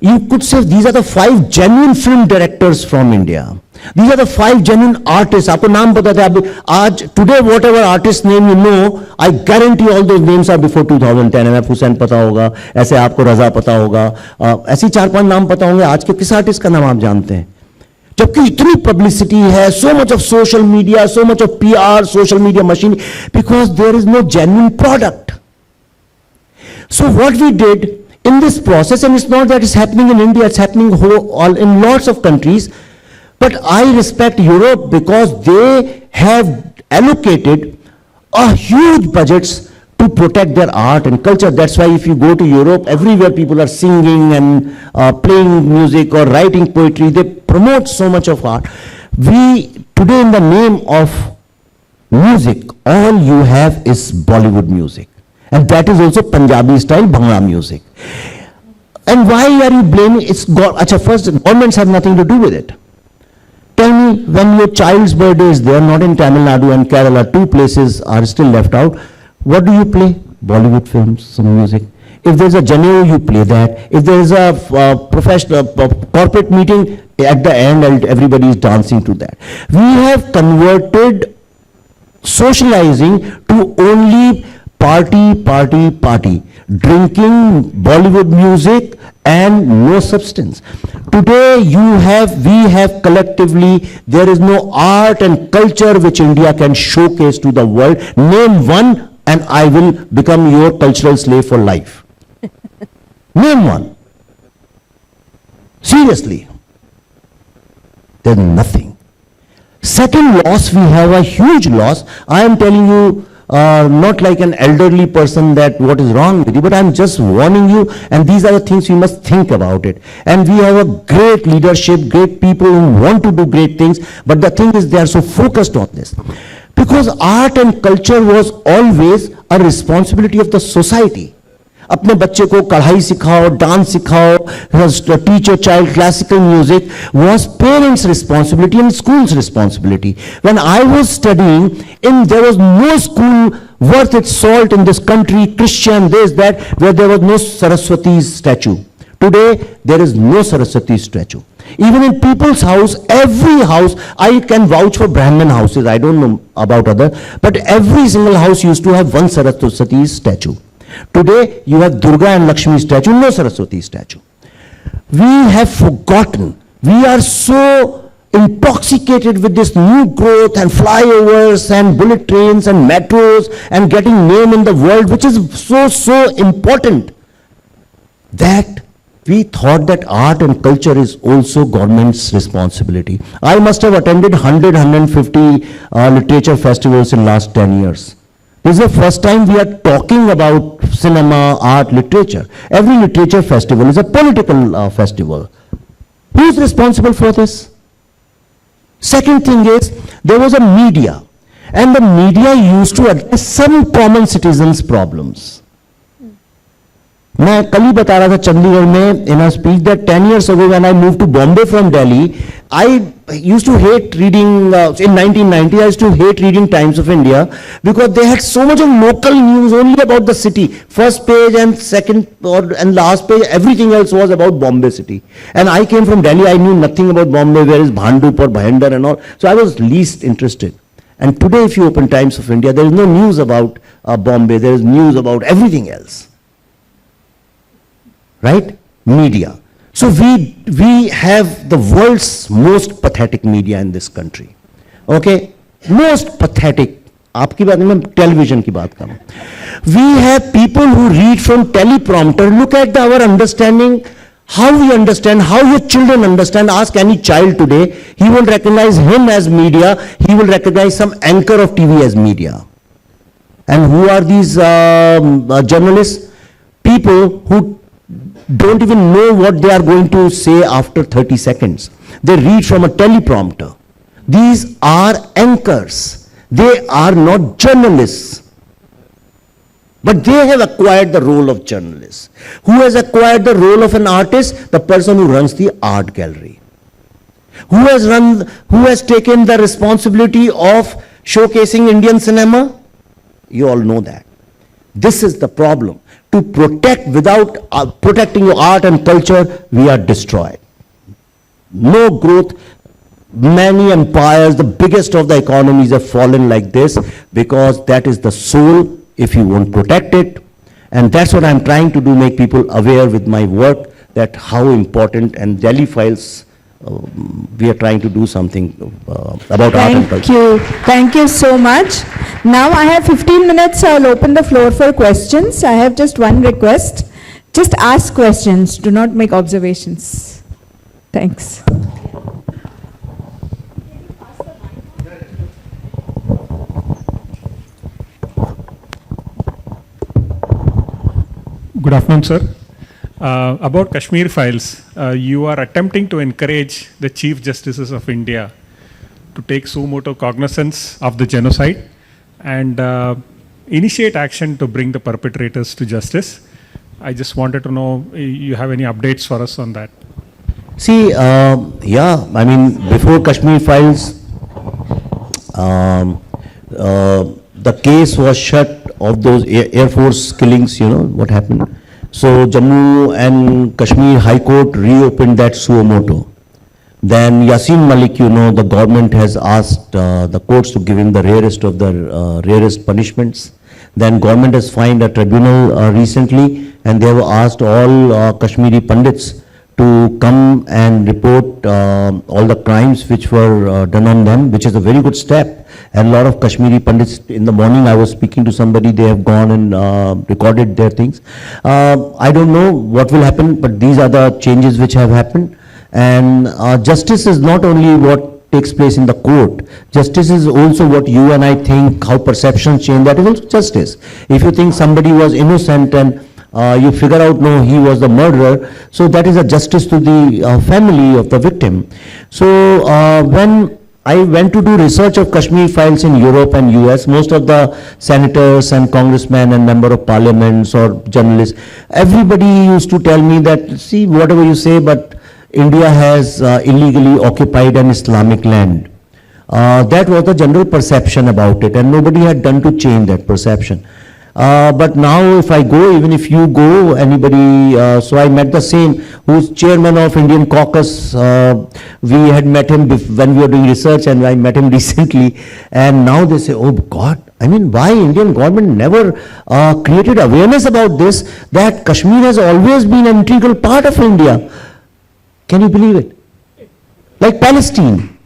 You could say these are the 5 genuine film directors from India. These are the 5 genuine artists. आपको नाम पता था अभी आज today whatever artist name you know, I guarantee all those names are before 2010. M F Husain पता होगा, ऐसे आपको रजा पता होगा, ऐसे 4-5 नाम पता होंगे. आज के किस आर्टिस्ट का नाम आप जानते हैं? जबकि इतनी पब्लिसिटी है, so much of social media, so much of PR, social media machine, because there is no genuine product. So what we did in this process, and it's not that it's happening in India, it's happening in lots of countries. But I respect Europe because they have allocated a huge budgets to protect their art and culture. That's why if you go to Europe, everywhere people are singing and playing music or writing poetry. They promote so much of art. We, today in the name of music, all you have is Bollywood music. And that is also Punjabi style Bhangra music. And why are you blaming? It's first, governments have nothing to do with it. Tell me, when your child's birthday is there, not in Tamil Nadu and Kerala, 2 places are still left out, what do you play? Bollywood films, some music. If there's a janeo, you play that. If there's a professional corporate meeting, at the end, everybody is dancing to that. We have converted socializing to only party, drinking Bollywood music and no substance. Today we have collectively, there is no art and culture which India can showcase to the world. Name one and I will become your cultural slave for life. Name one. Seriously. There's nothing. Second loss, we have a huge loss. I am telling you, not like an elderly person that what is wrong with you, but I'm just warning you, and these are the things you must think about it. And we have a great leadership, great people who want to do great things, but the thing is they are so focused on this. Because art and culture was always a responsibility of the society. अपने बच्चे को कढ़ाई सिखाओ, dance सिखाओ, teach your child classical music was parents' responsibility and schools' responsibility. When I was studying, there was no school worth its salt in this country, Christian, this, that, where there was no Saraswati's statue. Today, there is no Saraswati statue. Even in people's house, every house, I can vouch for Brahmin houses, I don't know about other, but every single house used to have one Saraswati statue. Today, you have Durga and Lakshmi statue, no Saraswati statue. We have forgotten. We are so intoxicated with this new growth and flyovers and bullet trains and metros and getting name in the world, which is so important, that we thought that art and culture is also government's responsibility. I must have attended 150 literature festivals in last 10 years. This is the first time we are talking about cinema, art, literature. Every literature festival is a political festival. Who is responsible for this? Second thing is, there was a media, and the media used to address some common citizens' problems. मैं कल ही बता रहा था चंडीगढ़ में in a speech that 10 years ago when I moved to Bombay from Delhi, I used to hate reading, in 1990 I used to hate reading Times of India because they had so much of local news only about the city. First page and second and last page, everything else was about Bombay city. And I came from Delhi, I knew nothing about Bombay, where is Bhandup or Bhayandar and all. So I was least interested. And today if you open Times of India, there is no news about Bombay, there is news about everything else. Right? Media. So we have the world's most pathetic media in this country. Okay? Most pathetic. आपकी बात नहीं, मैं television की बात कर रहा हूँ. We have people who read from teleprompter. Look at our understanding, how we understand, how your children understand. Ask any child today, he will recognize him as media, he will recognize some anchor of TV as media. And who are these journalists? People who don't even know what they are going to say after 30 seconds. They read from a teleprompter. These are anchors. They are not journalists. But they have acquired the role of journalists. Who has acquired the role of an artist? The person who runs the art gallery. Who has taken the responsibility of showcasing Indian cinema? You all know that. This is the problem. To protect, without protecting your art and culture, we are destroyed. No growth. Many empires, the biggest of the economies have fallen like this because that is the soul if you won't protect it. And that's what I'm trying to do, make people aware with my work that how important, and Delhi Files, we are trying to do something about art and culture. Thank you so much. Now I have 15 minutes, I'll open the floor for questions. I have just one request. Just ask questions, do not make observations. Thanks. Good afternoon, sir. About Kashmir Files, you are attempting to encourage the Chief Justices of India to take suo motu cognizance of the genocide and initiate action to bring the perpetrators to justice. I just wanted to know, you have any updates for us on that? See, yeah, I mean, before Kashmir Files, the case was shut of those Air Force killings, you know, what happened. So Jammu and Kashmir High Court reopened that suo motu. Then Yasin Malik, you know, the government has asked the courts to give him the rarest of the rarest punishments. Then government has fined a tribunal recently, and they have asked all Kashmiri Pandits to come and report all the crimes which were done on them, which is a very good step. And a lot of Kashmiri Pandits, in the morning I was speaking to somebody, they have gone and recorded their things. I don't know what will happen, but these are the changes which have happened. And justice is not only what takes place in the court. Justice is also what you and I think, how perceptions change, that is also justice. If you think somebody was innocent and you figure out, no, he was the murderer, so that is a justice to the family of the victim. So when I went to do research of Kashmir Files in Europe and US, most of the senators and congressmen and member of parliaments or journalists, everybody used to tell me that, see, whatever you say, but India has illegally occupied an Islamic land. That was the general perception about it, and nobody had done to change that perception. But now if I go, even if you go, anybody, so I met the same, who's chairman of Indian caucus, we had met him when we were doing research, and I met him recently, and now they say, oh God, I mean, why Indian government never created awareness about this, that Kashmir has always been an integral part of India. Can you believe it? Like Palestine.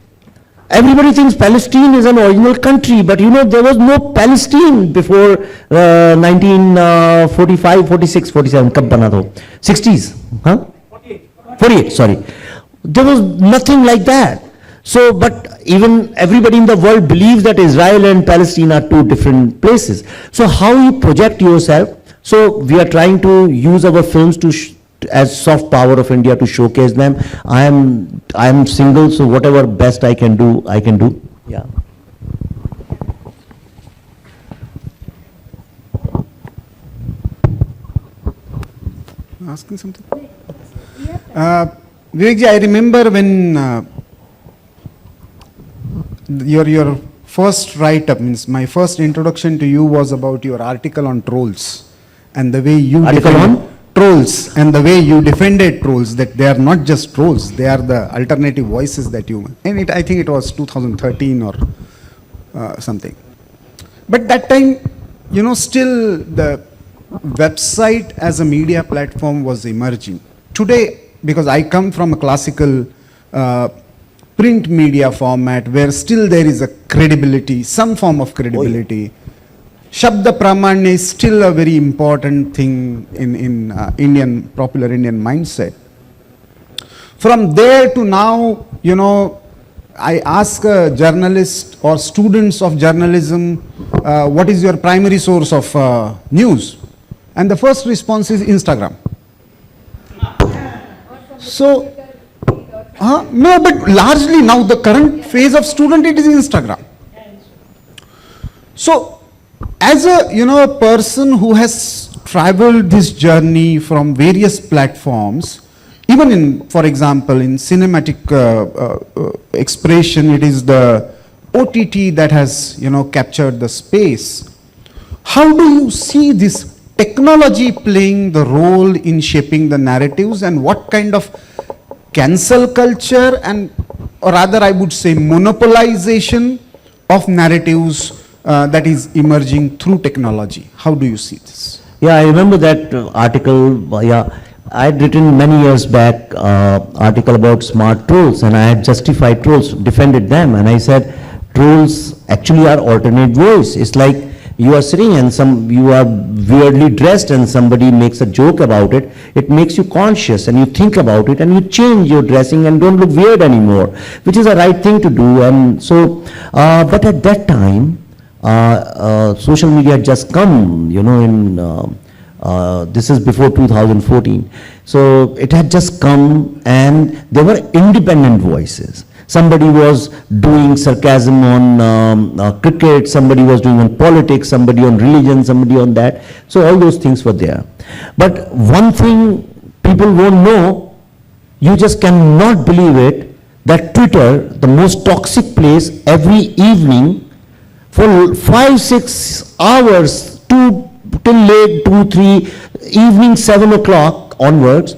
Everybody thinks Palestine is an original country, but you know, there was no Palestine before 1945, 46, 47, kab bana tho? 60s, huh? 48, sorry. There was nothing like that. So, but even everybody in the world believes that Israel and Palestine are two different places. So how you project yourself? So we are trying to use our films to as soft power of India to showcase them. I am single, so whatever best I can do, I can do. Yeah. Asking something? Vivekji, I remember when your first write-up, means my first introduction to you was about your article on trolls and the way you Article on? Trolls and the way you defended trolls, that they are not just trolls, they are the alternative voices that you, and I think it was 2013 or something. But that time, you know, still the website as a media platform was emerging. Today, because I come from a classical print media format where still there is a credibility, some form of credibility. Shabda Pramanya is still a very important thing in popular Indian mindset. From there to now, you know, I ask a journalist or students of journalism, what is your primary source of news? And the first response is Instagram. So, no, but largely now the current phase of student, it is Instagram. So, as a, you know, a person who has traveled this journey from various platforms, even in, for example, in cinematic expression, it is the OTT that has, you know, captured the space. How do you see this technology playing the role in shaping the narratives, and what kind of cancel culture and, or rather I would say monopolization of narratives that is emerging through technology? How do you see this? Yeah, I remember that article. Yeah, I had written many years back article about smart trolls, and I had justified trolls, defended them, and I said trolls actually are alternate voice. It's like you are sitting and you are weirdly dressed and somebody makes a joke about it. It makes you conscious and you think about it and you change your dressing and don't look weird anymore, which is a right thing to do. And so, but at that time, social media had just come, you know, in this is before 2014. So it had just come and there were independent voices. Somebody was doing sarcasm on cricket, somebody was doing on politics, somebody on religion, somebody on that. So all those things were there. But one thing people won't know, you just cannot believe it, that Twitter, the most toxic place, every evening, for 5-6 hours, till late 2, 3, evening 7 o'clock onwards,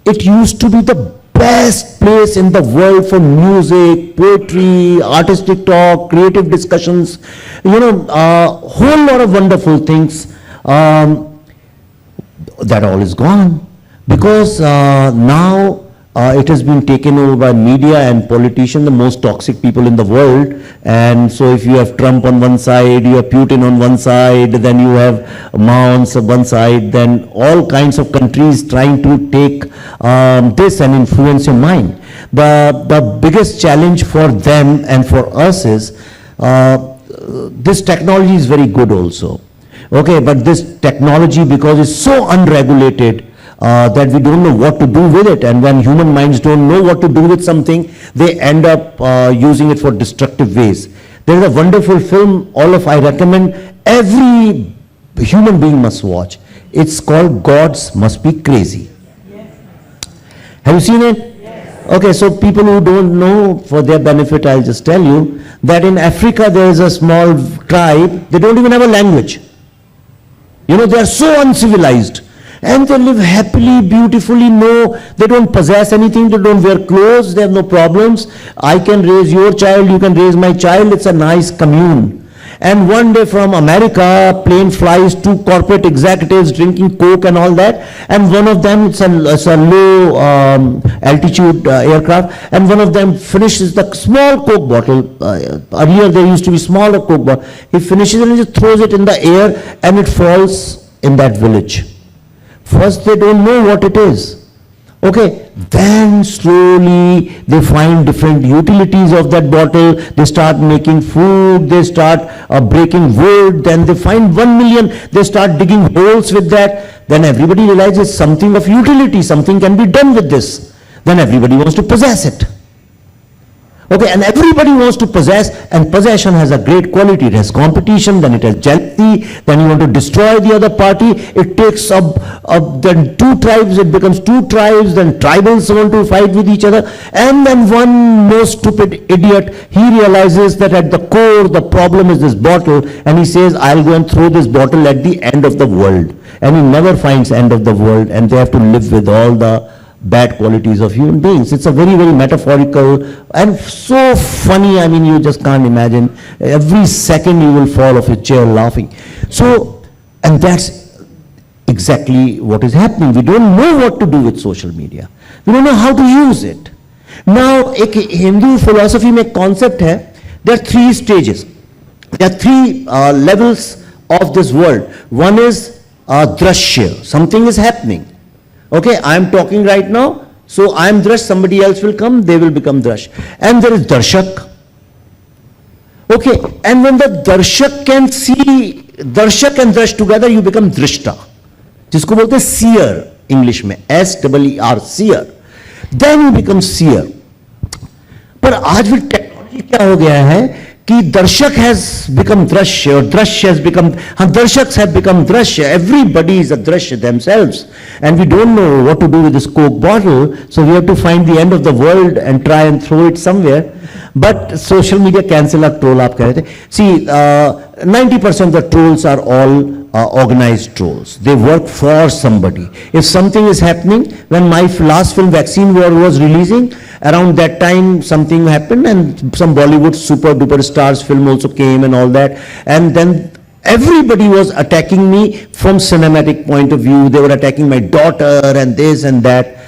it used to be the best place in the world for music, poetry, artistic talk, creative discussions, a whole lot of wonderful things. That all is gone because now it has been taken over by media and politicians, the most toxic people in the world. And so if you have Trump on one side, you have Putin on one side, then you have Mao on one side, then all kinds of countries trying to take this and influence your mind. The biggest challenge for them and for us is this technology is very good also. Okay, but this technology, because it's so unregulated, that we don't know what to do with it, and when human minds don't know what to do with something, they end up using it for destructive ways. There is a wonderful film, I recommend every human being must watch. It's called Gods Must Be Crazy. Yes. Have you seen it? Yes. Okay, so people who don't know, for their benefit, I'll just tell you that in Africa there is a small tribe, they don't even have a language. They are so uncivilized. And they live happily, beautifully, they don't possess anything, they don't wear clothes, they have no problems. I can raise your child, you can raise my child, it's a nice commune. And one day from America, plane flies, 2 corporate executives drinking Coke and all that, and one of them, it's a low altitude aircraft, and one of them finishes the small Coke bottle. Earlier there used to be smaller Coke bottle. He finishes it and just throws it in the air, and it falls in that village. First they don't know what it is. Okay, then slowly they find different utilities of that bottle, they start making food, they start breaking wood, then they find 1 million, they start digging holes with that, then everybody realizes something of utility, something can be done with this. Then everybody wants to possess it. Okay, and everybody wants to possess, and possession has a great quality. It has competition, then it has jealousy, then you want to destroy the other party. It takes up then 2 tribes, it becomes 2 tribes, then tribals want to fight with each other, and then one most stupid idiot, he realizes that at the core the problem is this bottle, and he says, I'll go and throw this bottle at the end of the world. And he never finds end of the world, and they have to live with all the bad qualities of human beings. It's a very, very metaphorical and so funny, you just can't imagine. Every second you will fall off your chair laughing. So, and that's exactly what is happening. We don't know what to do with social media. We don't know how to use it. Now, एक Hindu philosophy में concept है, there are 3 stages. There are 3 levels of this world. One is drashya, something is happening. Okay, I am talking right now, so I am Drash, somebody else will come, they will become Drash. And there is Darshak. Okay, and when the Darshak can see, Darshak and Drash together, you become Drishta. जिसको बोलते हैं seer, English में, S-E-E-R, seer. Then you become seer. पर आज भी technology क्या हो गया है कि दर्शक has become drashya, or drashya has become, darshaks have become drashya. Everybody is a drashya themselves, and we don't know what to do with this Coke bottle, so we have to find the end of the world and try and throw it somewhere. But social media cancel our troll, आप कह रहे थे. See, 90% of the trolls are all organized trolls. They work for somebody. If something is happening, when my last film Vaccine War was releasing, around that time something happened, and some Bollywood super duper stars film also came and all that, and then everybody was attacking me from cinematic point of view. They were attacking my daughter and this and that.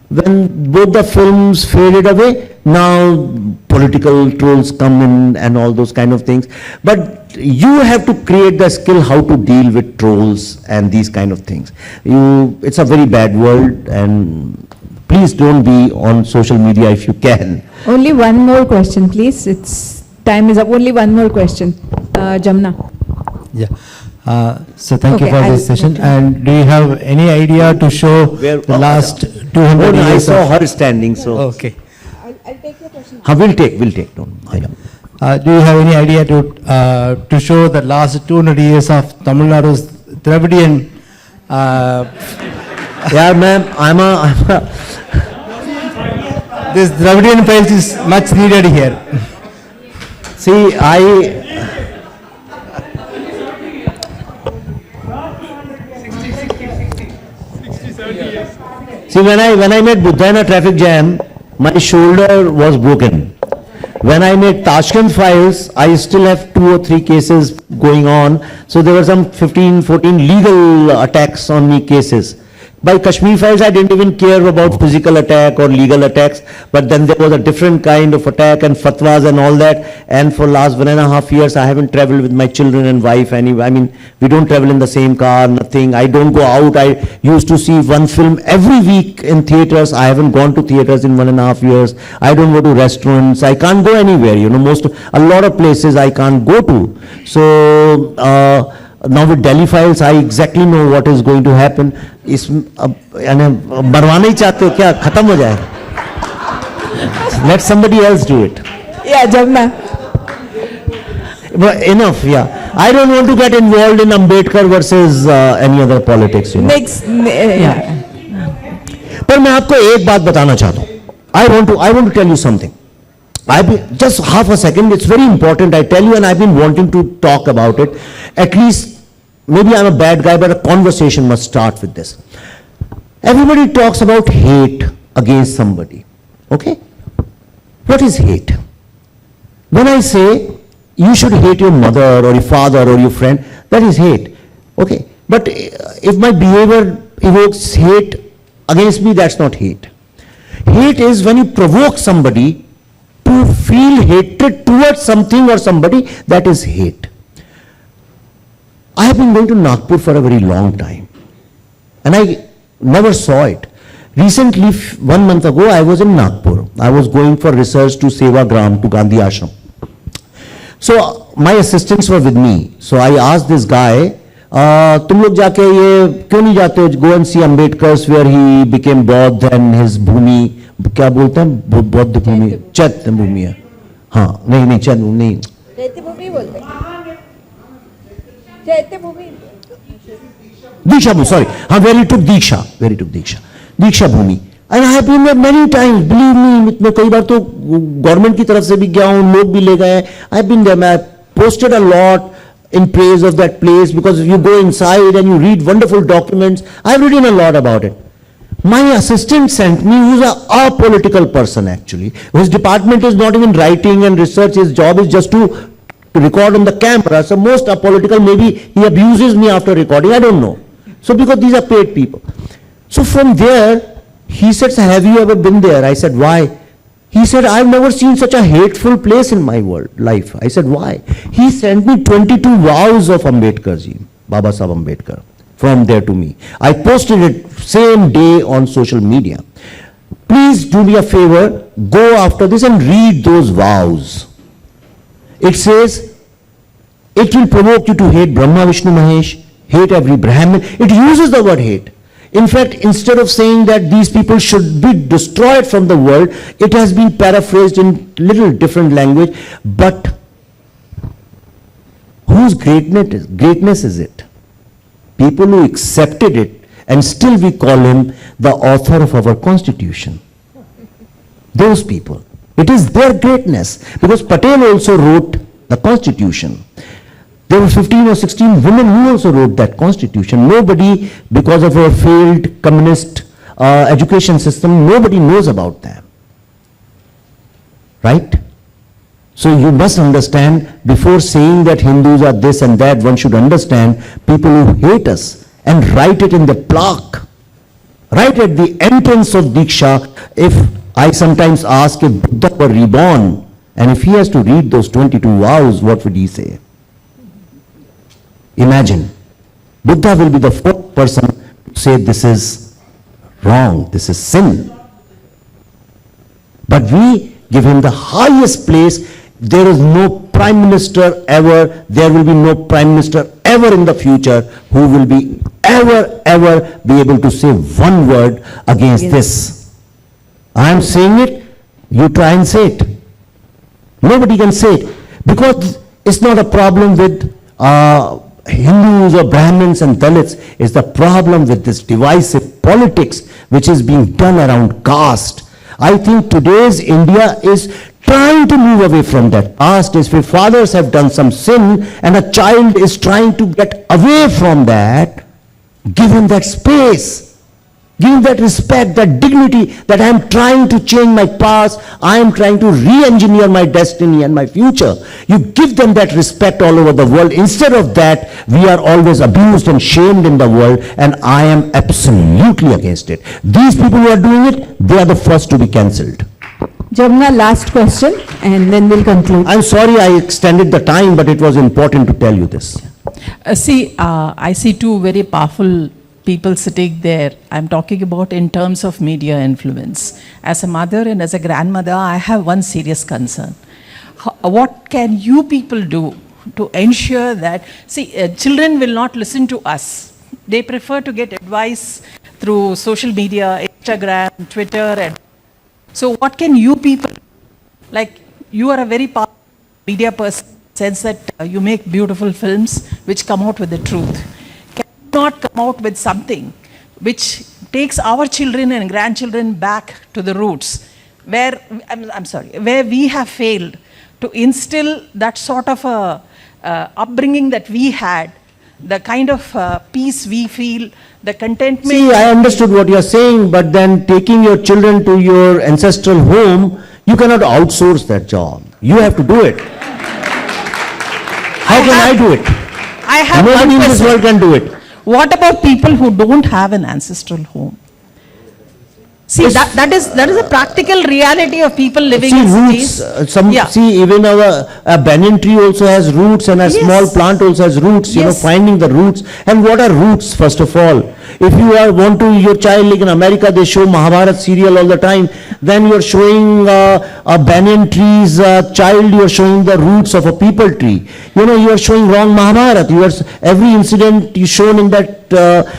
When both the films faded away, now political trolls come in and all those kind of things. But you have to create the skill how to deal with trolls and these kind of things. It's a very bad world, and please don't be on social media if you can. Only one more question, please. Time is up. Only one more question. Jamna. Yeah. So thank you Okay, for this session. And do you have any idea to show the last 200 Oh, no, I years saw of... her standing, so. Okay. I'll take your question. We'll take. Don't. Yeah. Do you have any idea to show the last 200 years of Tamil Nadu's Dravidian... Yeah, ma'am, I'm a This Dravidian Files is much needed here. See, See, when I met Buddha in a traffic jam, my shoulder was broken. When I made Tashkent Files, I still have 2 or 3 cases going on. So there were some 15, 14 legal attacks on me cases. By Kashmir Files, I didn't even care about physical attack or legal attacks, but then there was a different kind of attack and fatwas and all that. And for last 1.5 years, I haven't traveled with my children and wife anyway. I mean, we don't travel in the same car, nothing. I don't go out. I used to see one film every week in theaters. I haven't gone to theaters in 1.5 years. I don't go to restaurants. I can't go anywhere, you know, a lot of places I can't go to. So, now with Delhi Files, I exactly know what is going to happen. इस यानी मरवाना ही चाहते हो क्या खत्म हो जाए? Let somebody else do it. Yeah, Jamna. But enough, yeah. I don't want to get involved in Ambedkar versus any other politics. You know. Yeah. पर मैं आपको एक बात बताना चाहता हूँ. I want to tell you something. Just half a second. It's very important. I tell you, and I've been wanting to talk about it. At least. Maybe I'm a bad guy, but a conversation must start with this. Everybody talks about hate against somebody. Okay? What is hate? When I say you should hate your mother or your father or your friend, that is hate. Okay? But if my behavior evokes hate against me, that's not hate. Hate is when you provoke somebody to feel hatred towards something or somebody, that is hate. I have been going to Nagpur for a very long time, and I never saw it. Recently, 1 month ago, I was in Nagpur. I was going for research to Sevagram, to Gandhi Ashram. So, my assistants were with me. So, I asked this guy, तुम लोग जाके ये क्यों नहीं जाते हो? Go and see Ambedkar's where he became Bodh and his भूमि, क्या बोलते हैं? बौद्ध भूमि, चैत्य भूमि है. हाँ, नहीं, चैत्य नहीं. चैत्य भूमि बोलते हैं. चैत्य भूमि. Diksha, sorry. where he took Diksha. Diksha Bhumi. And I have been there many times, believe me, मैं कई बार तो गवर्नमेंट की तरफ से भी गया हूँ, लोग भी ले गए. I have been there, I posted a lot in praise of that place because you go inside and you read wonderful documents. I have written a lot about it. My assistant sent me, who's a apolitical person actually. His department is not even writing and research, his job is just to record on the camera. So most apolitical, maybe he abuses me after recording, I don't know. So because these are paid people. So from there, he said, have you ever been there? I said, why? He said, I've never seen such a hateful place in my life. I said, why? He sent me 22 vows of Ambedkar ji, Baba Saheb Ambedkar, from there to me. I posted it same day on social media. Please do me a favor, go after this and read those vows. It says, it will provoke you to hate Brahma, Vishnu, Mahesh, hate every Brahmin. It uses the word hate. In fact, instead of saying that these people should be destroyed from the world, it has been paraphrased in little different language. But whose greatness is it? People who accepted it, and still we call him the author of our constitution. Those people. It is their greatness. Because Patel also wrote the constitution. There were 15 or 16 women who also wrote that constitution. Nobody, because of our failed communist education system, nobody knows about them. Right? So you must understand, before saying that Hindus are this and that, one should understand people who hate us and write it in the plaque. Right at the entrance of Diksha, if I sometimes ask if Buddha were reborn, and if he has to read those 22 vows, what would he say? Imagine, Buddha will be the fourth person to say this is wrong, this is sin. But we give him the highest place. There is no prime minister ever, there will be no prime minister ever in the future who will be ever be able to say one word against this. I am saying it, you try and say it. Nobody can say it, because it's not a problem with Hindus or Brahmins and Dalits. It's the problem with this divisive politics which is being done around caste. I think today's India is trying to move away from that. Caste is where fathers have done some sin and a child is trying to get away from that. Give him that space. Give that respect, that dignity, that I am trying to change my past, I am trying to re-engineer my destiny and my future. You give them that respect all over the world. Instead of that, we are always abused and shamed in the world, and I am absolutely against it. These people who are doing it, they are the first to be cancelled. Jamna, last question, and then we'll conclude. I'm sorry I extended the time, but it was important to tell you this. I see two very powerful people sitting there. I'm talking about in terms of media influence. As a mother and as a grandmother, I have one serious concern. What can you people do to ensure that, children will not listen to us. They prefer to get advice through social media, Instagram, Twitter. And so what can you people, like you are a very powerful media person, sense that you make beautiful films which come out with the truth. Can you not come out with something which takes our children and grandchildren back to the roots, where, where we have failed to instill that sort of a upbringing that we had, the kind of peace we feel, the contentment. See, I understood what you are saying, but then taking your children to your ancestral home, you cannot outsource that job. You have to do it. How can I do it? I have Nobody one in this question. world can do it. What about people who don't have an ancestral home? See, that is a practical reality of people living See, in roots, cities. Yeah. see, even a banyan tree also has roots, and a Yes. small plant also has roots, Yes. finding the roots. And what are roots, first of all? If you want to, your child, like in America, they show Mahabharat serial all the time, then you are showing a banyan tree's child, you are showing the roots of a peepal tree. You are showing wrong Mahabharat. Every incident you shown in that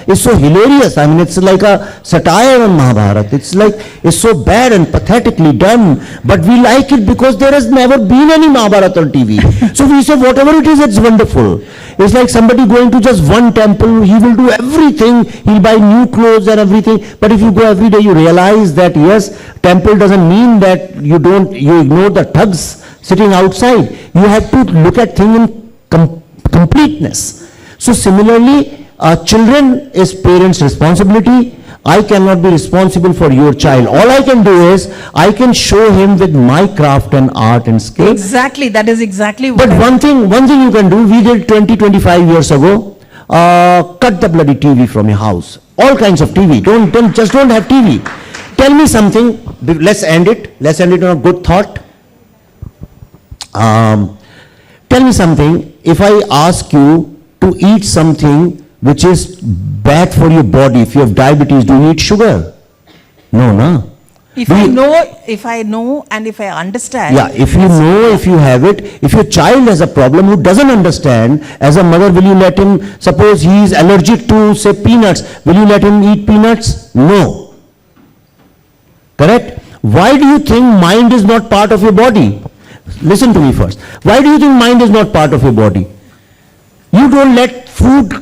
is so hilarious. I mean, it's like a satire on Mahabharat. It's so bad and pathetically done, but we like it because there has never been any Mahabharata on TV. So we say whatever it is, it's wonderful. It's like somebody going to just one temple, he will do everything, he'll buy new clothes and everything, but if you go every day, you realize that yes, temple doesn't mean that you ignore the thugs sitting outside. You have to look at things in completeness. So similarly, children is parents' responsibility. I cannot be responsible for your child. All I can do is, I can show him with my craft and art and skill. Exactly, that is exactly what. But one thing you can do, we did 25 years ago, cut the bloody TV from your house. All kinds of TV. Don't have TV. Tell me something, let's end it on a good thought. Tell me something, if I ask you to eat something which is bad for your body, if you have diabetes, do you eat sugar? No, no. If I know and if I understand. Yeah, if you know, if you have it, if your child has a problem who doesn't understand, as a mother, will you let him, suppose he is allergic to, say, peanuts, will you let him eat peanuts? No. Correct? Why do you think mind is not part of your body? Listen to me first. Why do you think mind is not part of your body? You don't let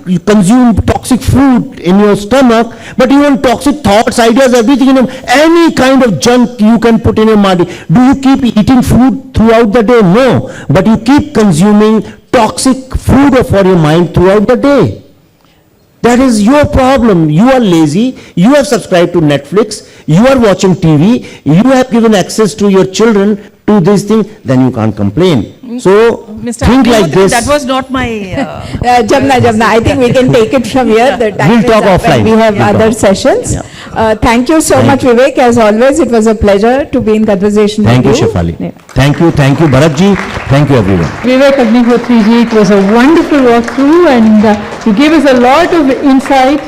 you consume toxic food in your stomach, but you want toxic thoughts, ideas, everything in any kind of junk you can put in your body. Do you keep eating food throughout the day? No. But you keep consuming toxic food for your mind throughout the day. That is your problem. You are lazy, you have subscribed to Netflix, you are watching TV, you have given access to your children to this thing, then you can't complain. So, Mr. think like Agnihotri, this. that was not my. Jamna, I think we can take it from here. The time We'll is talk up and offline. we have We'll other talk. sessions. Yeah. Thank you so much, Vivek. As always, it was a pleasure to be in conversation Thank you, with you. Shefali. Yeah. Thank you, Bharatji. Thank you, everyone. Vivek Agnihotri ji, it was a wonderful walkthrough and you gave us a lot of insight